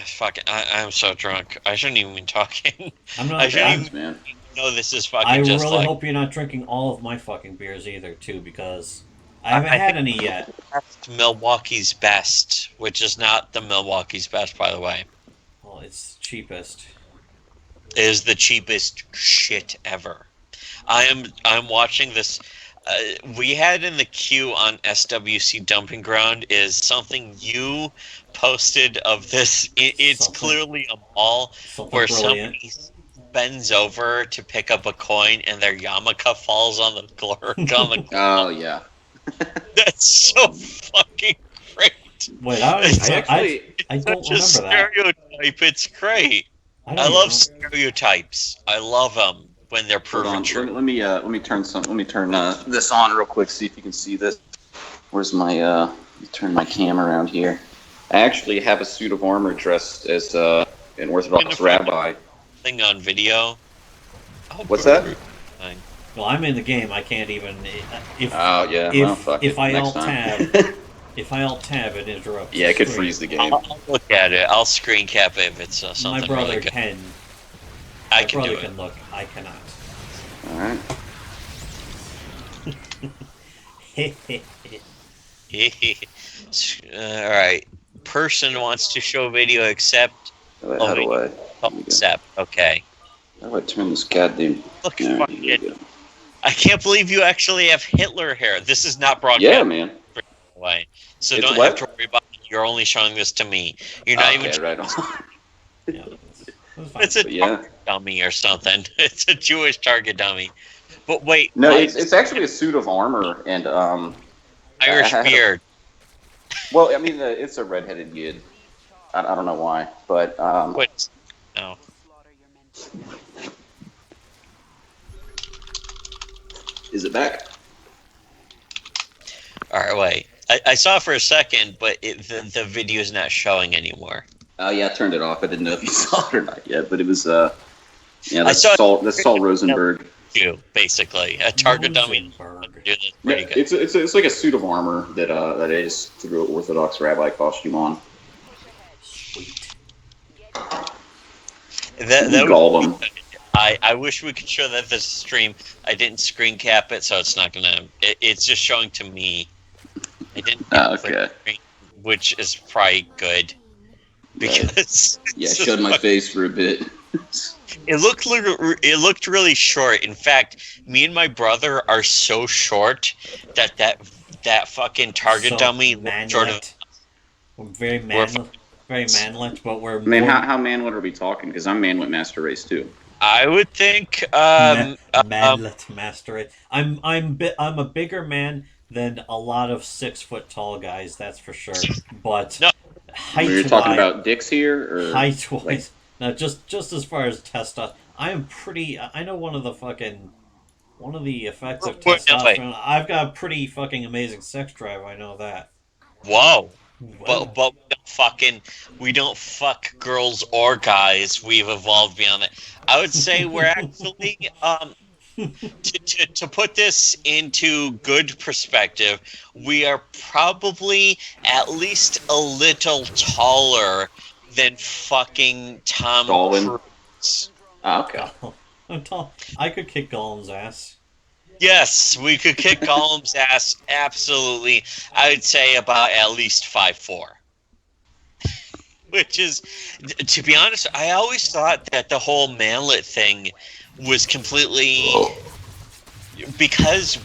Fuck it. I'm so drunk. I shouldn't even be talking. I'm not. I shouldn't even Man. know this is fucking. I just really like, hope you're not drinking all of my fucking beers either, too, because I haven't had any yet. That's Milwaukee's best, which is not the Milwaukee's best, by the way. Well, it's cheapest. It is the cheapest shit ever. I'm watching this. We had in the queue on SWC Dumping Ground is something you posted of this. It's Something- clearly a mall Something where brilliant. somebody bends over to pick up a coin and their yarmulke falls on the floor. Oh yeah. That's so fucking great. Wait, I don't Such remember a that. stereotype. It's great. don't I even love know. stereotypes. I love them when they're Hold proven on. true. Let me turn this on real quick. See if you can see this. Where's my let me turn my cam around here. I actually have a suit of armor dressed as an Orthodox rabbi. Thing on video. Oh, What's that? thing. Well, I'm in the game. I can't even. If Oh yeah. if, Well, fuck if it. I Next alt time. tab, if I alt tab, it interrupts. Yeah, the it could screen. freeze the game. I'll look at it. I'll screen cap it if it's something My brother really good. can. I My can do brother it. can look. I cannot. All right. All right. Person wants to show video except How do I? accept. Okay. How do I turn this goddamn? Look, All right, fucking. here we go. I can't believe you actually have Hitler hair. This is not broadcast. Yeah, man. Way. So It's don't what? have to worry about it. You're only showing this to me. You're not Okay, even. right on. Yeah, that's fine. It's a Yeah. target dummy or something. It's a Jewish target dummy. But wait, No, why it's actually a suit of armor and Irish I have- beard. well, I mean it's a redheaded kid. I don't know why, but What? No. is it back? All right, wait. I saw it for a second, but the video is not showing anymore. Oh yeah, I turned it off. I didn't know if you saw it or not yet, but it was yeah, I saw it. that's Saul Rosenberg. You basically a target dummy. Rosenberg. Dude, that's Yeah, pretty good. it's like a suit of armor that is threw an Orthodox rabbi costume on. Sweet. That You was- Gollum. I wish we could show that this stream. I didn't screen cap it, so it's not gonna. It's just showing to me. I didn't. Okay. Which is probably good because Yeah, it's showed my just- face for a bit. It looked really short. In fact, me and my brother are so short that fucking target So dummy sort of. manlet. We're very manlet, but we're I mean, more how manlet are we talking? Because I'm manlet master race too. I would think. manlet master it. I'm a bigger man than a lot of 6 foot tall guys. That's for sure. But No. You're talking about dicks here, or height wise, like, now just as far as testosterone, I am pretty. I know one of the effects of Wait, no, wait. testosterone. I've got a pretty fucking amazing sex drive. I know that. Whoa. Wow. But we don't fuck girls or guys. We've evolved beyond that. I would say we're actually to put this into good perspective, we are probably at least a little taller than fucking Tom Darwin. Cruise. okay. I'm tall. I could kick Gollum's ass. Yes, we could kick Gollum's ass. Absolutely, I would say about at least 5'4". Which is, to be honest, I always thought that the whole manlet thing was completely because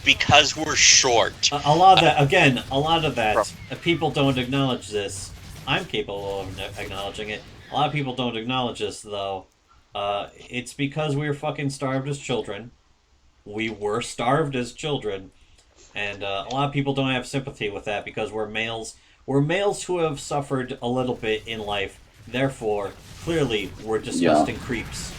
we're short. A lot of that, people don't acknowledge this. I'm capable of acknowledging it. A lot of people don't acknowledge this, though. It's because we were fucking starved as children. We were starved as children. And a lot of people don't have sympathy with that because we're males. We're males who have suffered a little bit in life. Therefore, clearly, we're disgusting creeps.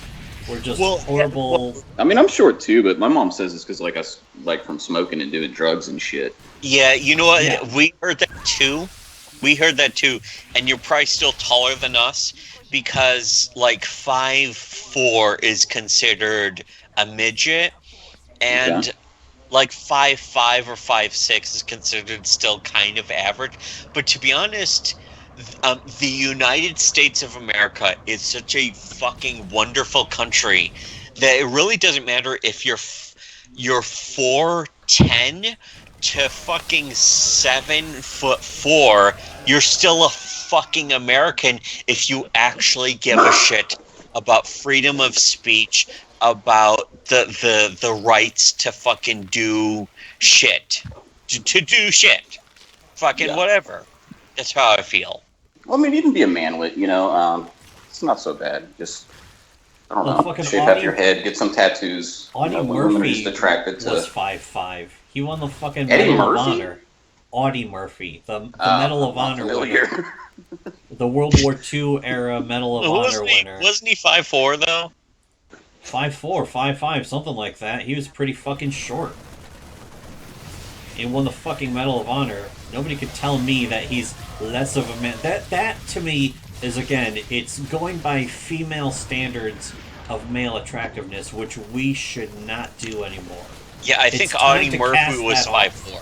We're just horrible. I mean, I'm short too, but my mom says it's because like from smoking and doing drugs and shit. Yeah, you know what? Yeah. We heard that too. And you're probably still taller than us because like 5'4" is considered a midget, and Okay. like 5'5" or 5'6" is considered still kind of average. But to be honest, the United States of America is such a fucking wonderful country that it really doesn't matter if you're 4'10" to fucking 7'4". You're still a fucking American if you actually give a shit about freedom of speech, about the rights to fucking do shit, to do shit, fucking whatever. That's how I feel. Well, I mean, you can be a manlet, it's not so bad. Just, I don't know, fucking shape out your head, get some tattoos. Audie Women are Murphy just attracted to was 5'5". He won the fucking Eddie Medal of Murphy? Honor. Audie Murphy, the Medal of Honor winner, winner. the World War II era Medal of Honor winner. Wasn't he 5'4" though? 5'4", 5'5", something like that. He was pretty fucking short. He won the fucking Medal of Honor. Nobody could tell me that he's less of a man. That to me is, again, it's going by female standards of male attractiveness, which we should not do anymore. Yeah, I It's think time Audie to Murphy cast was that off. 5'4".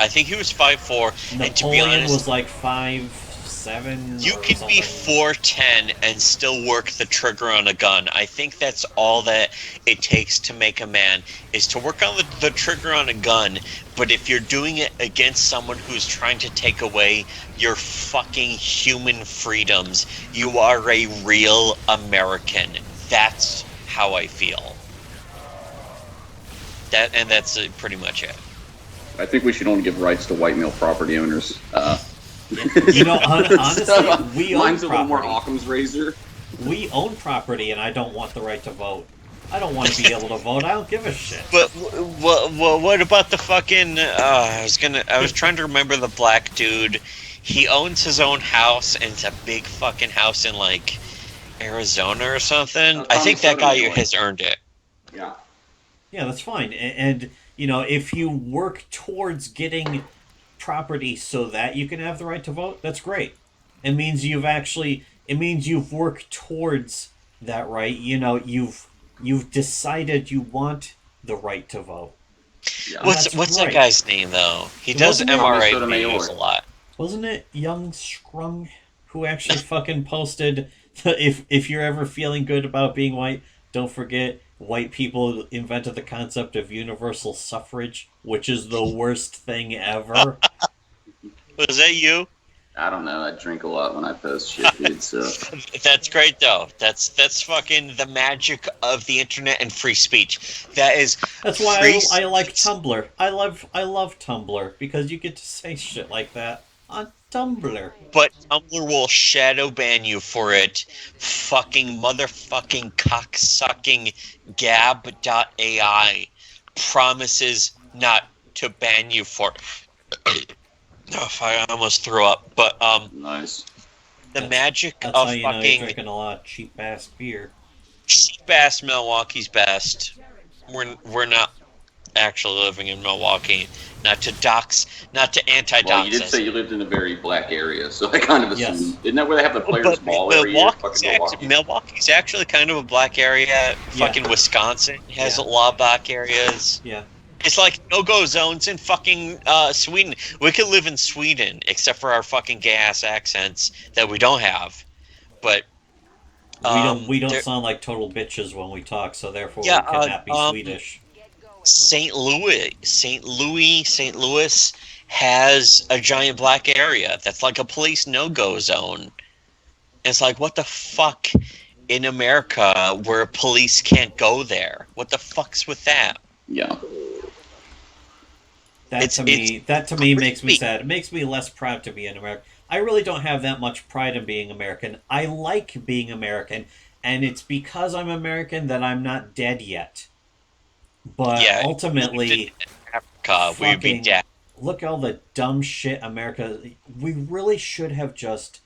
I think he was 5'4", and to be Napoleon honest, was like 5'7". you or can be something. 4'10" and still work the trigger on a gun. I think that's all that it takes to make a man, is to work on the trigger on a gun. But if you're doing it against someone who's trying to take away your fucking human freedoms, you are a real American. That's how I feel. That's pretty much it. I think we should only give rights to white male property owners. Honestly, we own Mine's a little more property. Occam's razor. We own property, and I don't want the right to vote. I don't want to be able to vote. I don't give a shit. But what about the fucking? I was trying to remember the black dude. He owns his own house, and it's a big fucking house in like Arizona or something. I think that guy has earned it. Yeah. Yeah, that's fine. And if you work towards getting property so that you can have the right to vote, that's great. It means you've worked towards that right. You've decided you want the right to vote. Yeah. What's that guy's name though? He does Wasn't it MRA Minnesota videos Mayor? a lot. Wasn't it Young Scrung who actually fucking posted if you're ever feeling good about being white, don't forget white people invented the concept of universal suffrage, which is the worst thing ever. Was that you? I don't know. I drink a lot when I post shit, dude. So That's great though. That's fucking the magic of the internet and free speech. That is. That's why free I like speech. Tumblr. I love Tumblr because you get to say shit like that on Tumblr. But Tumblr will shadow ban you for it. Fucking motherfucking cocksucking gab.ai promises not to ban you for. Oh, I almost threw up. But Nice. the magic That's of how you know you're fucking drinking a lot of cheap ass beer. cheap ass Milwaukee's best. We're not actually living in Milwaukee. Not to anti-dox. Well, you did say you lived in a very black area, so I kind of assumed. Yes. Isn't that where they have the Players Ball area? Fucking Milwaukee's actually kind of a black area. Yeah. Fucking Wisconsin has a lot of black areas. Yeah. It's like no-go zones in fucking Sweden. We could live in Sweden, except for our fucking gay-ass accents that we don't have. But We don't sound like total bitches when we talk, so therefore Yeah, we cannot be Swedish. St. Louis has a giant black area that's like a police no-go zone. It's like, what the fuck in America where police can't go there? What the fuck's with that? Yeah. That to me makes me sad. It makes me less proud to be an American. I really don't have that much pride in being American. I like being American, and it's because I'm American that I'm not dead yet. But Yeah, ultimately, Africa, we'd be fucking- dead. look at all the dumb shit America. We really should have just.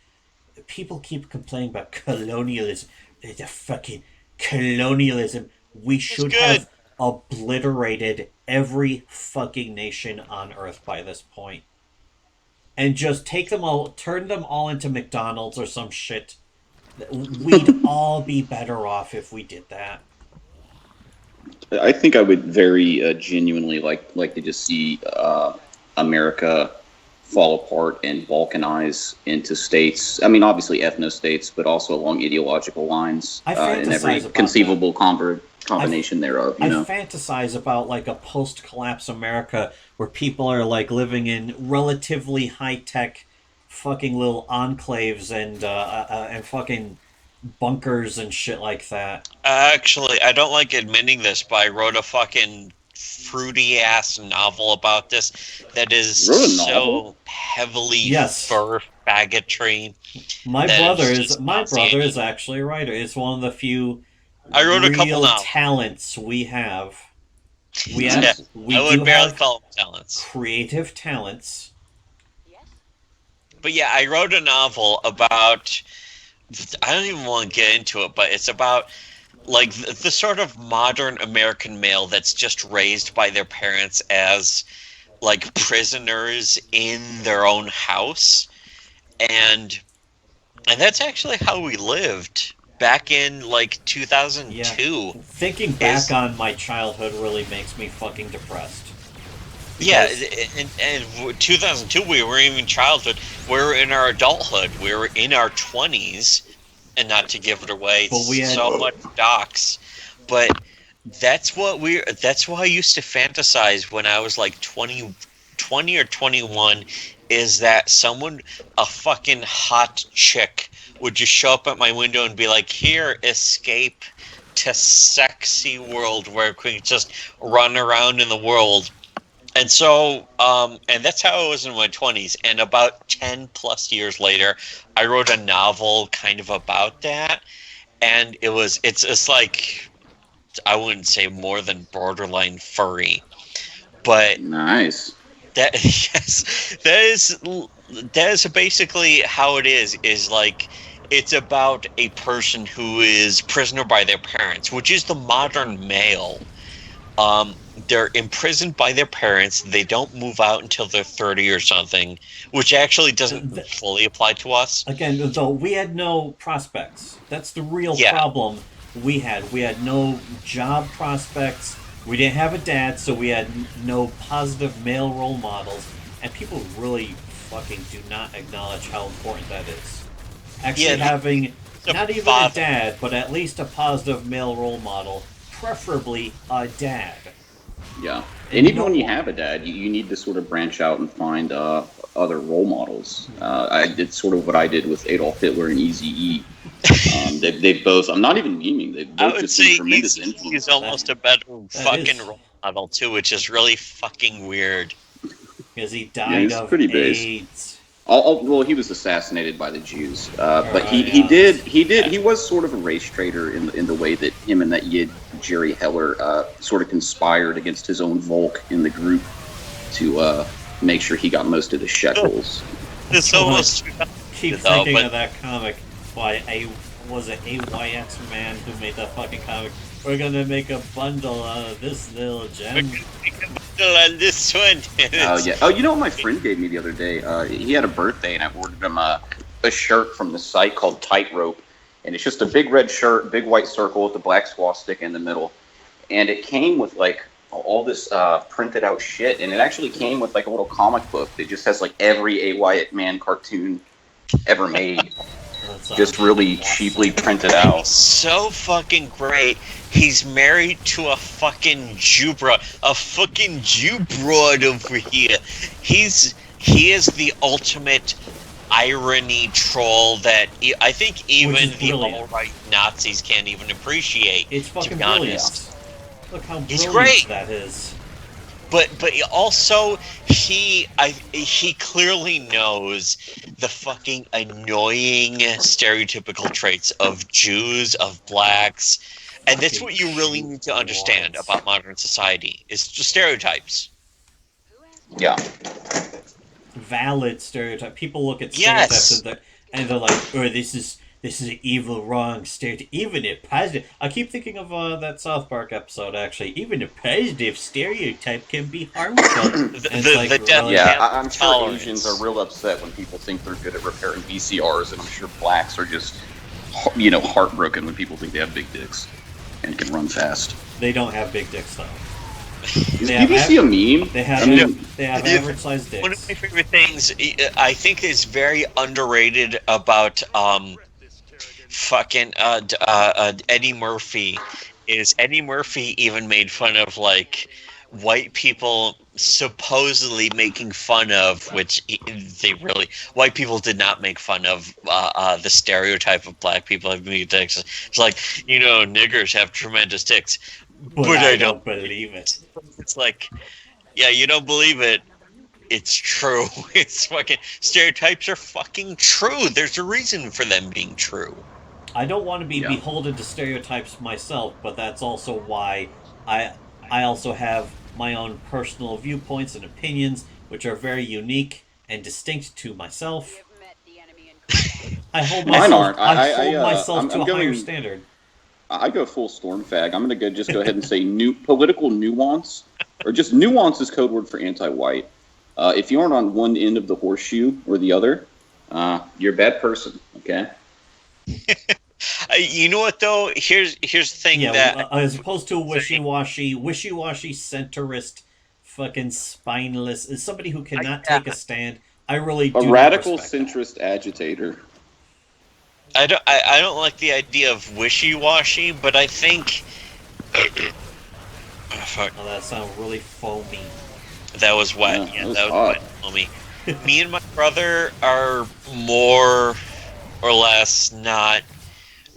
People keep complaining about colonialism. The fucking colonialism. We should good. have obliterated every fucking nation on Earth by this point. And just take them all, turn them all into McDonald's or some shit. We'd all be better off if we did that. I think I would very genuinely like to just see America fall apart and balkanize into states. I mean, obviously ethno-states, but also along ideological lines I in every fantasize about conceivable combination thereof. You I know, fantasize about like a post-collapse America where people are like living in relatively high-tech fucking little enclaves and fucking bunkers and shit like that. Actually, I don't like admitting this, but I wrote a fucking fruity ass novel about this that is You wrote a so novel? heavily Yes. fur faggotry. My That brother is is just my brother nauseating. is actually a writer. It's one of the few I wrote a couple real novels. talents we have. We Yeah, have we I do would barely have call them talents. creative talents. But yeah, I wrote a novel about. I don't even want to get into it, but it's about like the sort of modern American male that's just raised by their parents as like prisoners in their own house, and that's actually how we lived back in like 2002. Thinking back on my childhood really makes me fucking depressed. Yeah, and 2002 we were even childhood. We were in our adulthood. We were in our 20s, and not to give it away, But we had- so much docs. But that's what that's why I used to fantasize when I was like 20 or 21. Is that a fucking hot chick, would just show up at my window and be like, "Here, escape to sexy world where we can just run around in the world." And so, and that's how I was in my 20s. And about 10 plus years later, I wrote a novel kind of about that. And it's like, I wouldn't say more than borderline furry. But nice. that, yes, that is basically how it is like, it's about a person who is prisoner by their parents, which is the modern male. They're imprisoned by their parents. They don't move out until they're 30 or something, which actually doesn't fully apply to us. Again, though, we had no prospects. That's the real problem we had. We had no job prospects. We didn't have a dad, so we had no positive male role models. And people really fucking do not acknowledge how important that is. Actually having not even a dad, but at least a positive male role model, preferably a dad. Yeah, and even when you have a dad, you need to sort of branch out and find other role models. I did sort of what I did with Adolf Hitler and Eazy-E. They both, I'm not even memeing, they I both would just say been tremendous Eazy-E influence. is almost a better fucking is. role model too, which is really fucking weird. Because he died he's of pretty base. AIDS. Well, he was assassinated by the Jews, but he was sort of a race traitor in the way that him and that Yid Jerry Heller sort of conspired against his own Volk in the group. to make sure he got most of the shekels. It's almost Keep No, thinking but- of that comic by was it AYX man who made that fucking comic? We're gonna make a bundle out of this little gem. on this one. Oh yeah. Oh, you know what my friend gave me the other day? He had a birthday, and I ordered him a shirt from the site called Tightrope, and it's just a big red shirt, big white circle with the black swastika in the middle, and it came with like all this printed out shit, and it actually came with like a little comic book that just has like every A. Wyatt Man cartoon ever made, just really cheaply printed out. So fucking great. He's married to a fucking Jew broad over here. He is the ultimate irony troll that I think even the alt-right Nazis can't even appreciate. It's fucking to be brilliant. honest. Look how He's brilliant great. that is. But also he clearly knows the fucking annoying stereotypical traits of Jews, of blacks, and that's what you really need to understand about modern society. It's just stereotypes. Yeah. Valid stereotype. People look at Yes. stereotypes and they're like, "Oh, this is an evil, wrong stereotype." Even a positive. I keep thinking of that South Park episode. Actually, even a positive stereotype can be harmful. I'm sure tolerance. Asians are real upset when people think they're good at repairing VCRs, and I'm sure blacks are just, heartbroken when people think they have big dicks and can run fast. They don't have big dicks though. Is BBC a meme? They have average sized dicks. One of my favorite things I think is very underrated about Eddie Murphy is Eddie Murphy even made fun of like white people supposedly making fun of, which white people did not make fun of the stereotype of black people having big dicks. It's like, niggers have tremendous dicks, but I don't believe it. It's like, yeah, you don't believe it. It's true. It's fucking stereotypes are fucking true. There's a reason for them being true. I don't want to be beholden to stereotypes myself, but that's also why I also have my own personal viewpoints and opinions, which are very unique and distinct to myself. I hold Mine myself, aren't. I hold myself I'm to a going- higher standard. I go full storm fag. I'm going to just go ahead and say political nuance, or just nuance is code word for anti-white. If you aren't on one end of the horseshoe or the other, you're a bad person. Okay. You know what though? Here's the thing that as opposed to a wishy-washy centrist, fucking spineless, is somebody who cannot take a stand. I really do A not radical respect centrist agitator. I don't like the idea of wishy-washy, but I think fuck. Oh, that sounds really foamy. That was wet. Yeah, Yeah, that that was was wet, homie. Me and my brother are more or less not.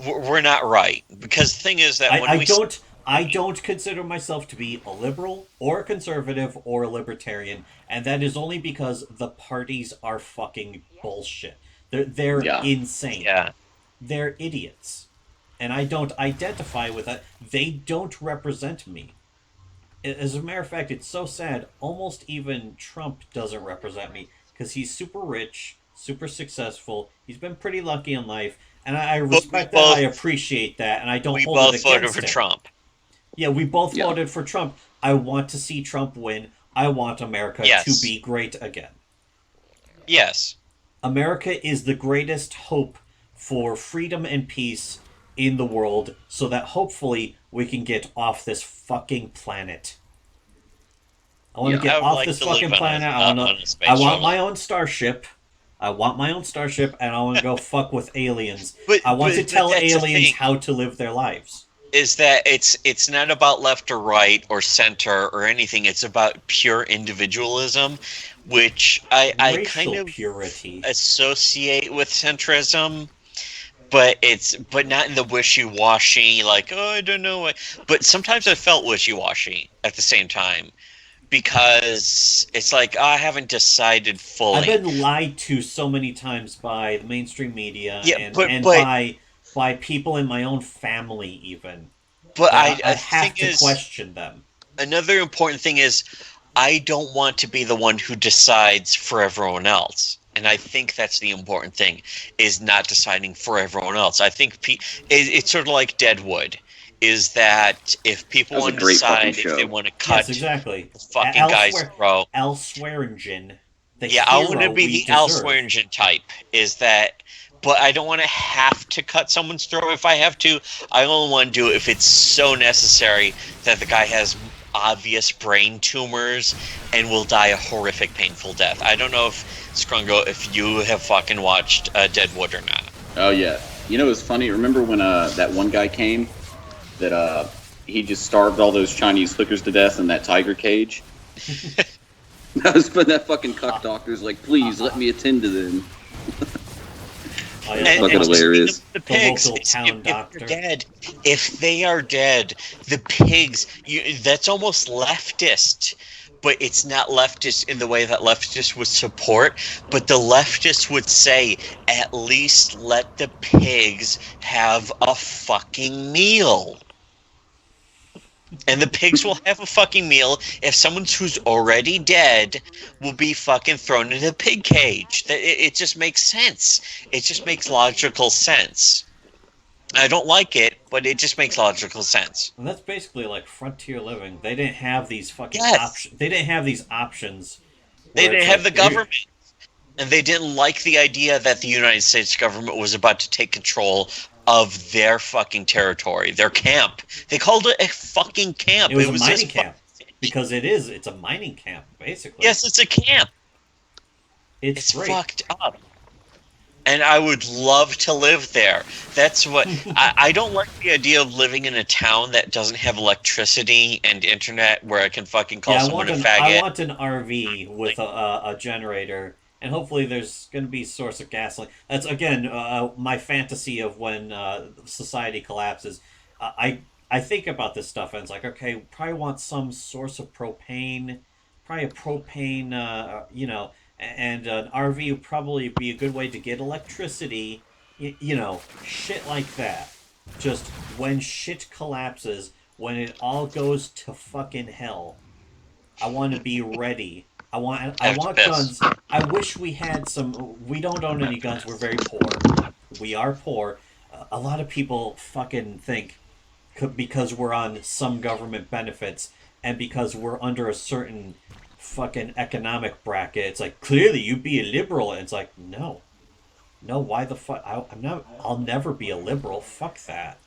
We're not right, because the thing is that I don't consider myself to be a liberal or a conservative or a libertarian, and that is only because the parties are fucking bullshit. They're insane. Yeah. They're idiots. And I don't identify with that. They don't represent me. As a matter of fact, it's so sad, almost even Trump doesn't represent me, because he's super rich, super successful, he's been pretty lucky in life, and I respect that, I appreciate that, and I don't hold it against him. We both voted for Trump. Yeah, we both voted for Trump. I want to see Trump win. I want America to be great again. Yes. America is the greatest hope for freedom and peace in the world, so that hopefully we can get off this fucking planet. I want to get off this fucking planet. I want my own starship. I want my own starship, and I want to go fuck with aliens. I want to tell aliens how to live their lives. Is that it's not about left or right or center or anything. It's about pure individualism, which I kind of purity associate with centrism, but not in the wishy-washy, like, oh, I don't know. But sometimes I felt wishy-washy at the same time, because it's like, oh, I haven't decided fully. I've been lied to so many times by the mainstream media by people in my own family even. But I have to question them. Another important thing is, I don't want to be the one who decides for everyone else. And I think that's the important thing, is not deciding for everyone else. I think it's sort of like Deadwood, is that if people That was a want to great fucking decide if they show. want to Yes, cut exactly. the fucking guy's throat. Al Swearingen, the Yeah, I want to hero be we the Al deserve. Swearingen type, is that, but I don't want to have to cut someone's throat if I have to. I only want to do it if it's so necessary that the guy has obvious brain tumors and will die a horrific, painful death. I don't know if, Scrungo, if you have fucking watched Deadwood or not. Oh yeah. You know, it was funny. Remember when that one guy came that he just starved all those Chinese hookers to death in that tiger cage? That was when that fucking cuck doctor's like, please let me attend to them. Oh, And- yeah, fucking the- hilarious. The pigs, local town if doctor. they're dead, if they are dead, the pigs, that's almost leftist. But it's not leftist in the way that leftists would support. But the leftists would say, at least let the pigs have a fucking meal. And the pigs will have a fucking meal if someone who's already dead will be fucking thrown into the pig cage. It just makes sense. It just makes logical sense. I don't like it, but it just makes logical sense. And that's basically like frontier living. They didn't have these fucking Yes. options. They didn't have these options. They where didn't it's have the like, here- government. And they didn't like the idea that the United States government was about to take control of their fucking territory, their camp. They called it a fucking camp. It was a this mining camp. Because it's a mining camp, basically. Yes, it's a camp. It's It's great. fucked up. And I would love to live there. That's what I don't like the idea of living in a town that doesn't have electricity and internet where I can fucking call Yeah, someone a I faggot. want an RV with a generator, and hopefully there's going to be a source of gasoline. That's again my fantasy of when society collapses. I think about this stuff, and it's like, okay, probably want some source of propane, probably a propane, and an RV would probably be a good way to get electricity. Shit like that. Just when shit collapses, when it all goes to fucking hell, I want to be ready. I want guns. I wish we had some. We don't own any guns. We're very poor. We are poor. A lot of people fucking think because we're on some government benefits and because we're under a certain fucking economic bracket, it's like, clearly you'd be a liberal. And it's like, no, why the fuck? I'll never be a liberal. Fuck that.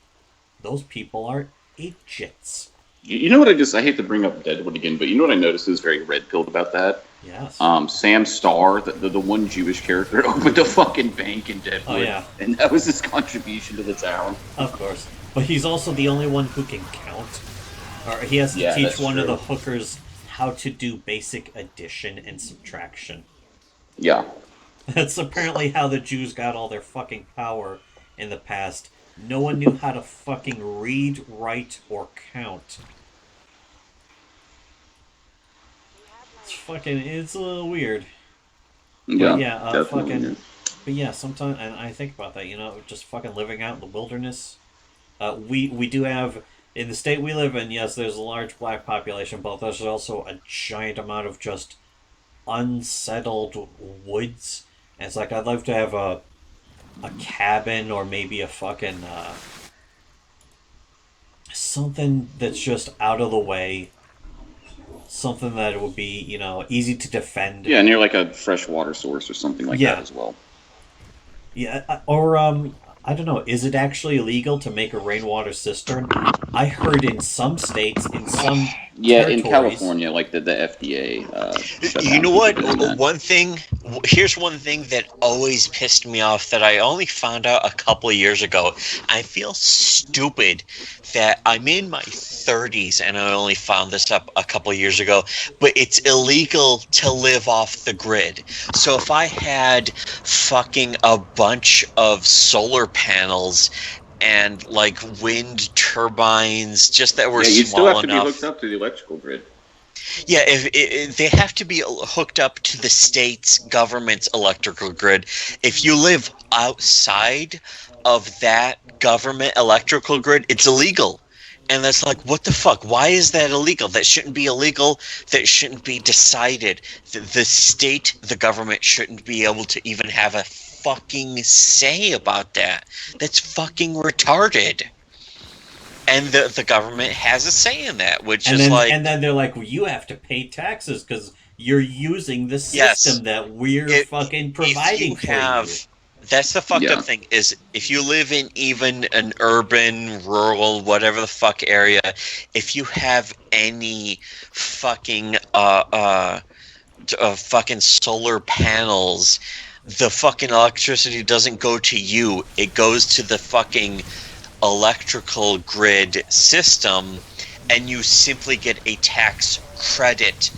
Those people are idiots. You know what I hate to bring up Deadwood again, but you know what I noticed is very red-pilled about that? Yes. Sam Starr, the one Jewish character, opened a fucking bank in Deadwood. Oh, yeah. And that was his contribution to the town. Of course. But he's also the only one who can count. Or he has to teach that's one of true. the hookers how to do basic addition and subtraction. Yeah. That's apparently how the Jews got all their fucking power in the past. No one knew how to fucking read, write, or count. It's a little weird. Yeah, yeah, definitely, fucking- yeah. But yeah, sometimes, and I think about that, just fucking living out in the wilderness. We do have, in the state we live in, yes, there's a large black population, but there's also a giant amount of just unsettled woods. And it's like, I'd love to have a cabin or maybe a fucking, something that's just out of the way. Something that would be, easy to defend. Yeah, near like a fresh water source or something like Yeah. that as well. Yeah, or I don't know. Is it actually illegal to make a rainwater cistern? I heard in some states, in some Yeah, in territories- California, like the FDA. shut You down know what? people doing that. Here's one thing that always pissed me off that I only found out a couple of years ago. I feel stupid that I'm in my 30s and I only found this up a couple of years ago, but it's illegal to live off the grid. So if I had fucking a bunch of solar panels and like wind turbines just that were Yeah, you'd still small have to enough. be hooked up to the electrical grid. Yeah, if they have to be hooked up to the state's government's electrical grid. If you live outside of that government electrical grid, it's illegal. And that's like, what the fuck? Why is that illegal? That shouldn't be illegal. That shouldn't be decided. The state, the government shouldn't be able to even have a fucking say about that. That's fucking retarded. And the government has a say in that, which And is then like, and then they're like, well, you have to pay taxes because you're using the yes, system that we're fucking if providing you for have, that's the fucked Yeah. up thing, is if you live in even an urban, rural, whatever the fuck area, if you have any fucking fucking solar panels, the fucking electricity doesn't go to you. It goes to the fucking electrical grid system, and you simply get a tax credit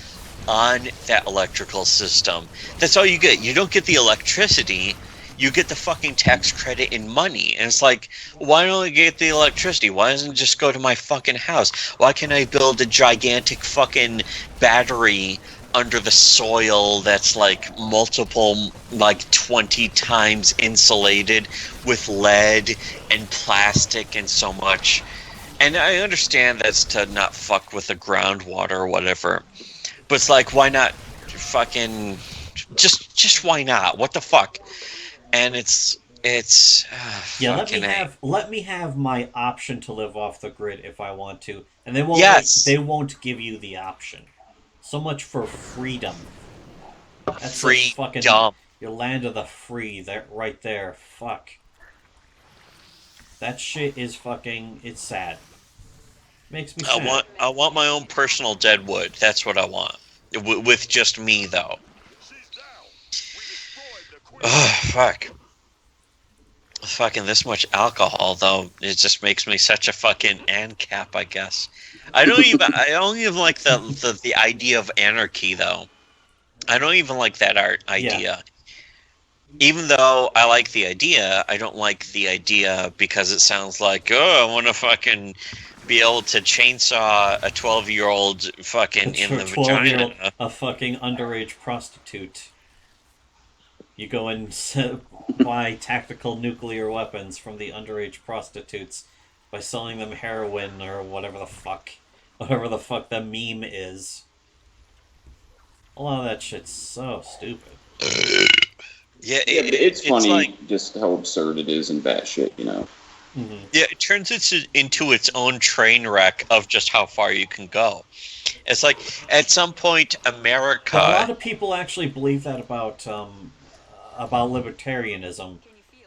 on that electrical system. That's all you get. You don't get the electricity. You get the fucking tax credit in money. And it's like, why don't I get the electricity? Why doesn't it just go to my fucking house? Why can't I build a gigantic fucking battery under the soil that's like multiple, like 20 times insulated with lead and plastic and so much? And I understand that's to not fuck with the groundwater or whatever. But it's like, why not fucking just why not? What the fuck? And it's Yeah, fucking let me have my option to live off the grid if I want to, and they won't yes, they won't give you the option. So much for freedom. That's the free fucking dumb. your land of the free. That right there. Fuck. That shit is fucking. It's sad. Makes me sad. I want my own personal deadwood. That's what I want. With just me though. Oh fuck. Fucking this much alcohol though, it just makes me such a fucking ANCAP, I guess. I don't even like the idea of anarchy though. I don't even like that idea. Yeah. Even though I like the idea, I don't like the idea because it sounds like, oh, I want to fucking be able to chainsaw a 12-year-old fucking in the vagina. A fucking underage prostitute. You go and buy tactical nuclear weapons from the underage prostitutes by selling them heroin or whatever the fuck the meme is. A lot of that shit's so stupid. Yeah, it's funny like, just how absurd it is and batshit, you know. Mm-hmm. Yeah, it turns into its own train wreck of just how far you can go. It's like at some point, America. But a lot of people actually believe that about libertarianism,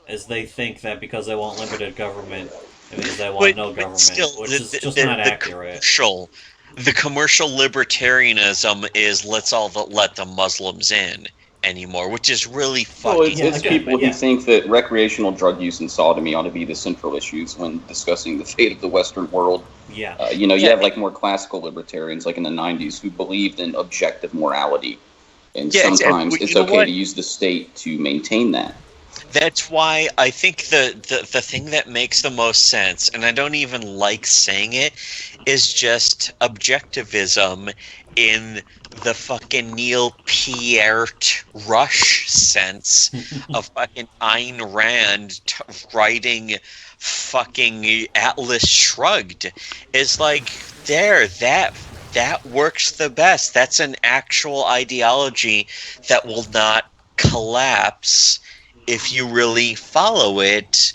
as they think that because they want limited government, it means they want no government, still, which is just not accurate. The commercial libertarianism is let's all let the Muslims in anymore, which is really fucking. Well, it's people who think that recreational drug use and sodomy ought to be the central issues when discussing the fate of the Western world. Yeah. You have like more classical libertarians, like in the 90s, who believed in objective morality. And sometimes it's okay to use the state to maintain that. That's why I think the thing that makes the most sense, and I don't even like saying it, is just objectivism in the fucking Neil Peart Rush sense of fucking Ayn Rand writing fucking Atlas Shrugged. It's like, that works the best. That's an actual ideology that will not collapse if you really follow it.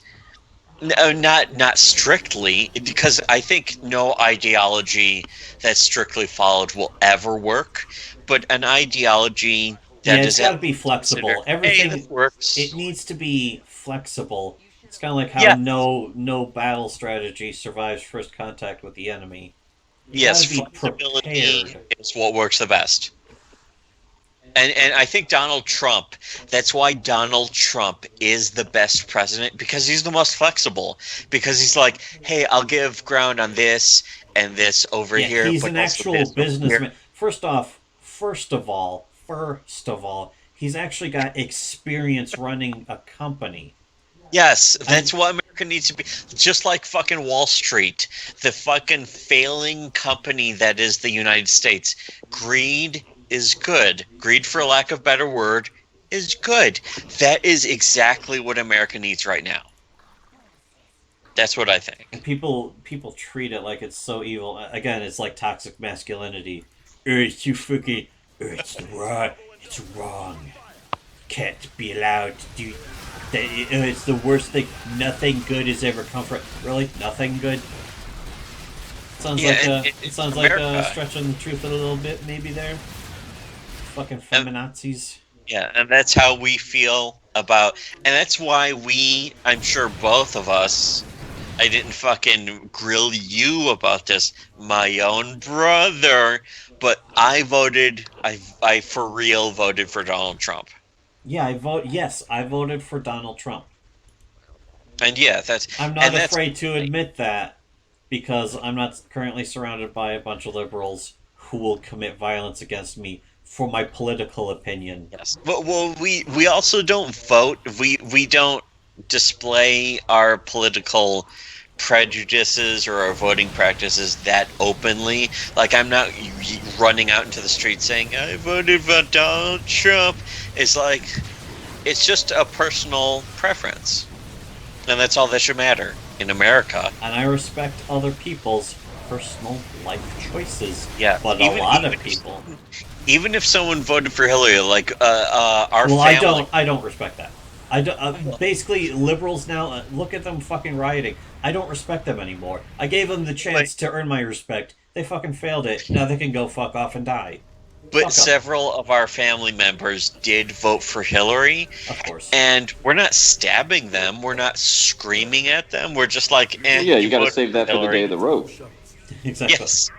No, not strictly, because I think no ideology that's strictly followed will ever work. But an ideology that it's got to be flexible. Everything works. It needs to be flexible. It's kind of like how no battle strategy survives first contact with the enemy. Yes, flexibility is what works the best. And I think Donald Trump, that's why Donald Trump is the best president, because he's the most flexible. Because he's like, hey, I'll give ground on this and this over here. He's but an actual businessman. First of all, he's actually got experience running a company. Yes, that's what America needs to be. Just like fucking Wall Street, the fucking failing company that is the United States. Greed is good. Greed, for lack of a better word, is good. That is exactly what America needs right now. That's what I And think. people treat it like it's so evil. Again, it's like toxic masculinity. It's too fucking. It's wrong. It's wrong. Can't be allowed to do. It's the worst thing. Nothing good has ever come from. Really, nothing good. Sounds Yeah, like and it it's sounds like America. stretching the truth a little bit, maybe there. Fucking And, feminazis. yeah, and that's how we feel about, and that's why I'm sure both of us, I didn't fucking grill you about this, my own brother, but I for real voted for Donald Trump. Yeah, I vote. Yes, I voted for Donald Trump. And yeah, I'm not that's afraid to admit that because I'm not currently surrounded by a bunch of liberals who will commit violence against me for my political opinion. yes. Well, we also don't vote. We don't display our political prejudices or our voting practices that openly. Like I'm not running out into the street saying I voted for Donald Trump. It's like it's just a personal preference, and that's all that should matter in America. And I respect other people's personal life choices. Yeah, But a lot of people. even if someone voted for Hillary, like our Well, family. I don't respect that. I don't, basically, liberals now, look at them fucking rioting. I don't respect them anymore. I gave them the chance to earn my respect. They fucking failed it. Now they can go fuck off and die. But Fuck 'em. several of our family members did vote for Hillary, Of course. and we're not stabbing them. We're not screaming at them. We're just like, Yeah, you got to voted save that for the Hillary. day of the rope. Exactly. Yes.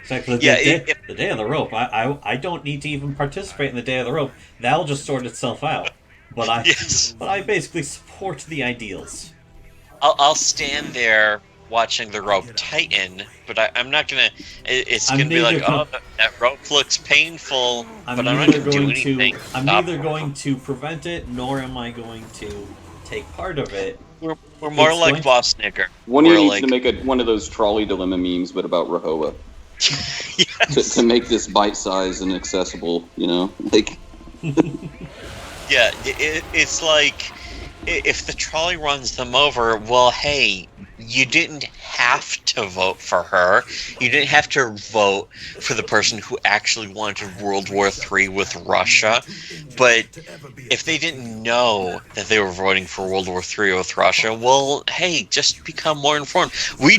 Exactly. Yeah, The day of the rope. I don't need to even participate in the day of the rope. That'll just sort itself out. But Yes. I basically support the ideals. I'll stand there watching the rope tighten, but I'm not gonna. It's I'm gonna be like, neither oh, that rope looks painful, I'm but I'm not neither gonna do going anything. to. I'm Stop. neither going to prevent it, nor am I going to take part of it. We're more It's like going to- Boss Nigger. One of you We're needs like, to make one of those trolley dilemma memes, but about Rahowa. yes. To make this bite-sized and accessible, you know? Like, Yeah, it's like if the trolley runs them over, well, hey, you didn't have to vote for her. You didn't have to vote for the person who actually wanted World War III with Russia. But if they didn't know that they were voting for World War III with Russia, well, hey, just become more informed. We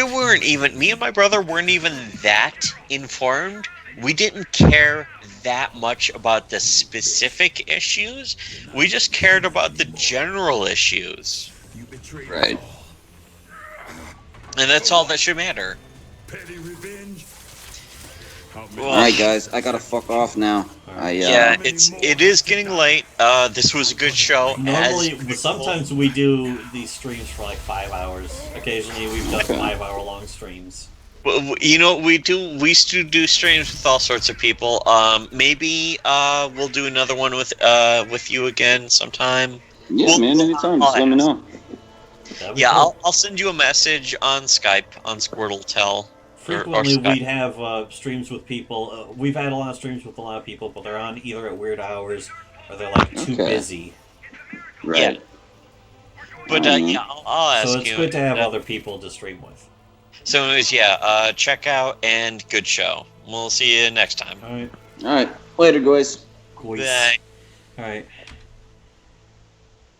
weren't even, me and my brother weren't even that informed. We didn't care that much about the specific issues. We just cared about the general issues. right. And that's all that should matter. Well, Alright, guys, I gotta fuck off now. yeah, it is getting late. This was a good show. Normally, sometimes we do these streams for like 5 hours. Occasionally, we've done 5-hour-long streams. You know, we used to do streams with all sorts of people. Maybe we'll do another one with you again sometime. Yeah, man, anytime. Just let me know. Yeah, I'll send you a message on Skype on SquirtleTel. Frequently, Skype. we'd have streams with people. We've had a lot of streams with a lot of people, but they're on either at weird hours or they're like too busy. Right. But yeah, I'll ask you. So it's good to have other people to stream with. So anyways, yeah, check out and good show. We'll see you next time. All right. Alright. Later, guys. Boys. Bye. All right.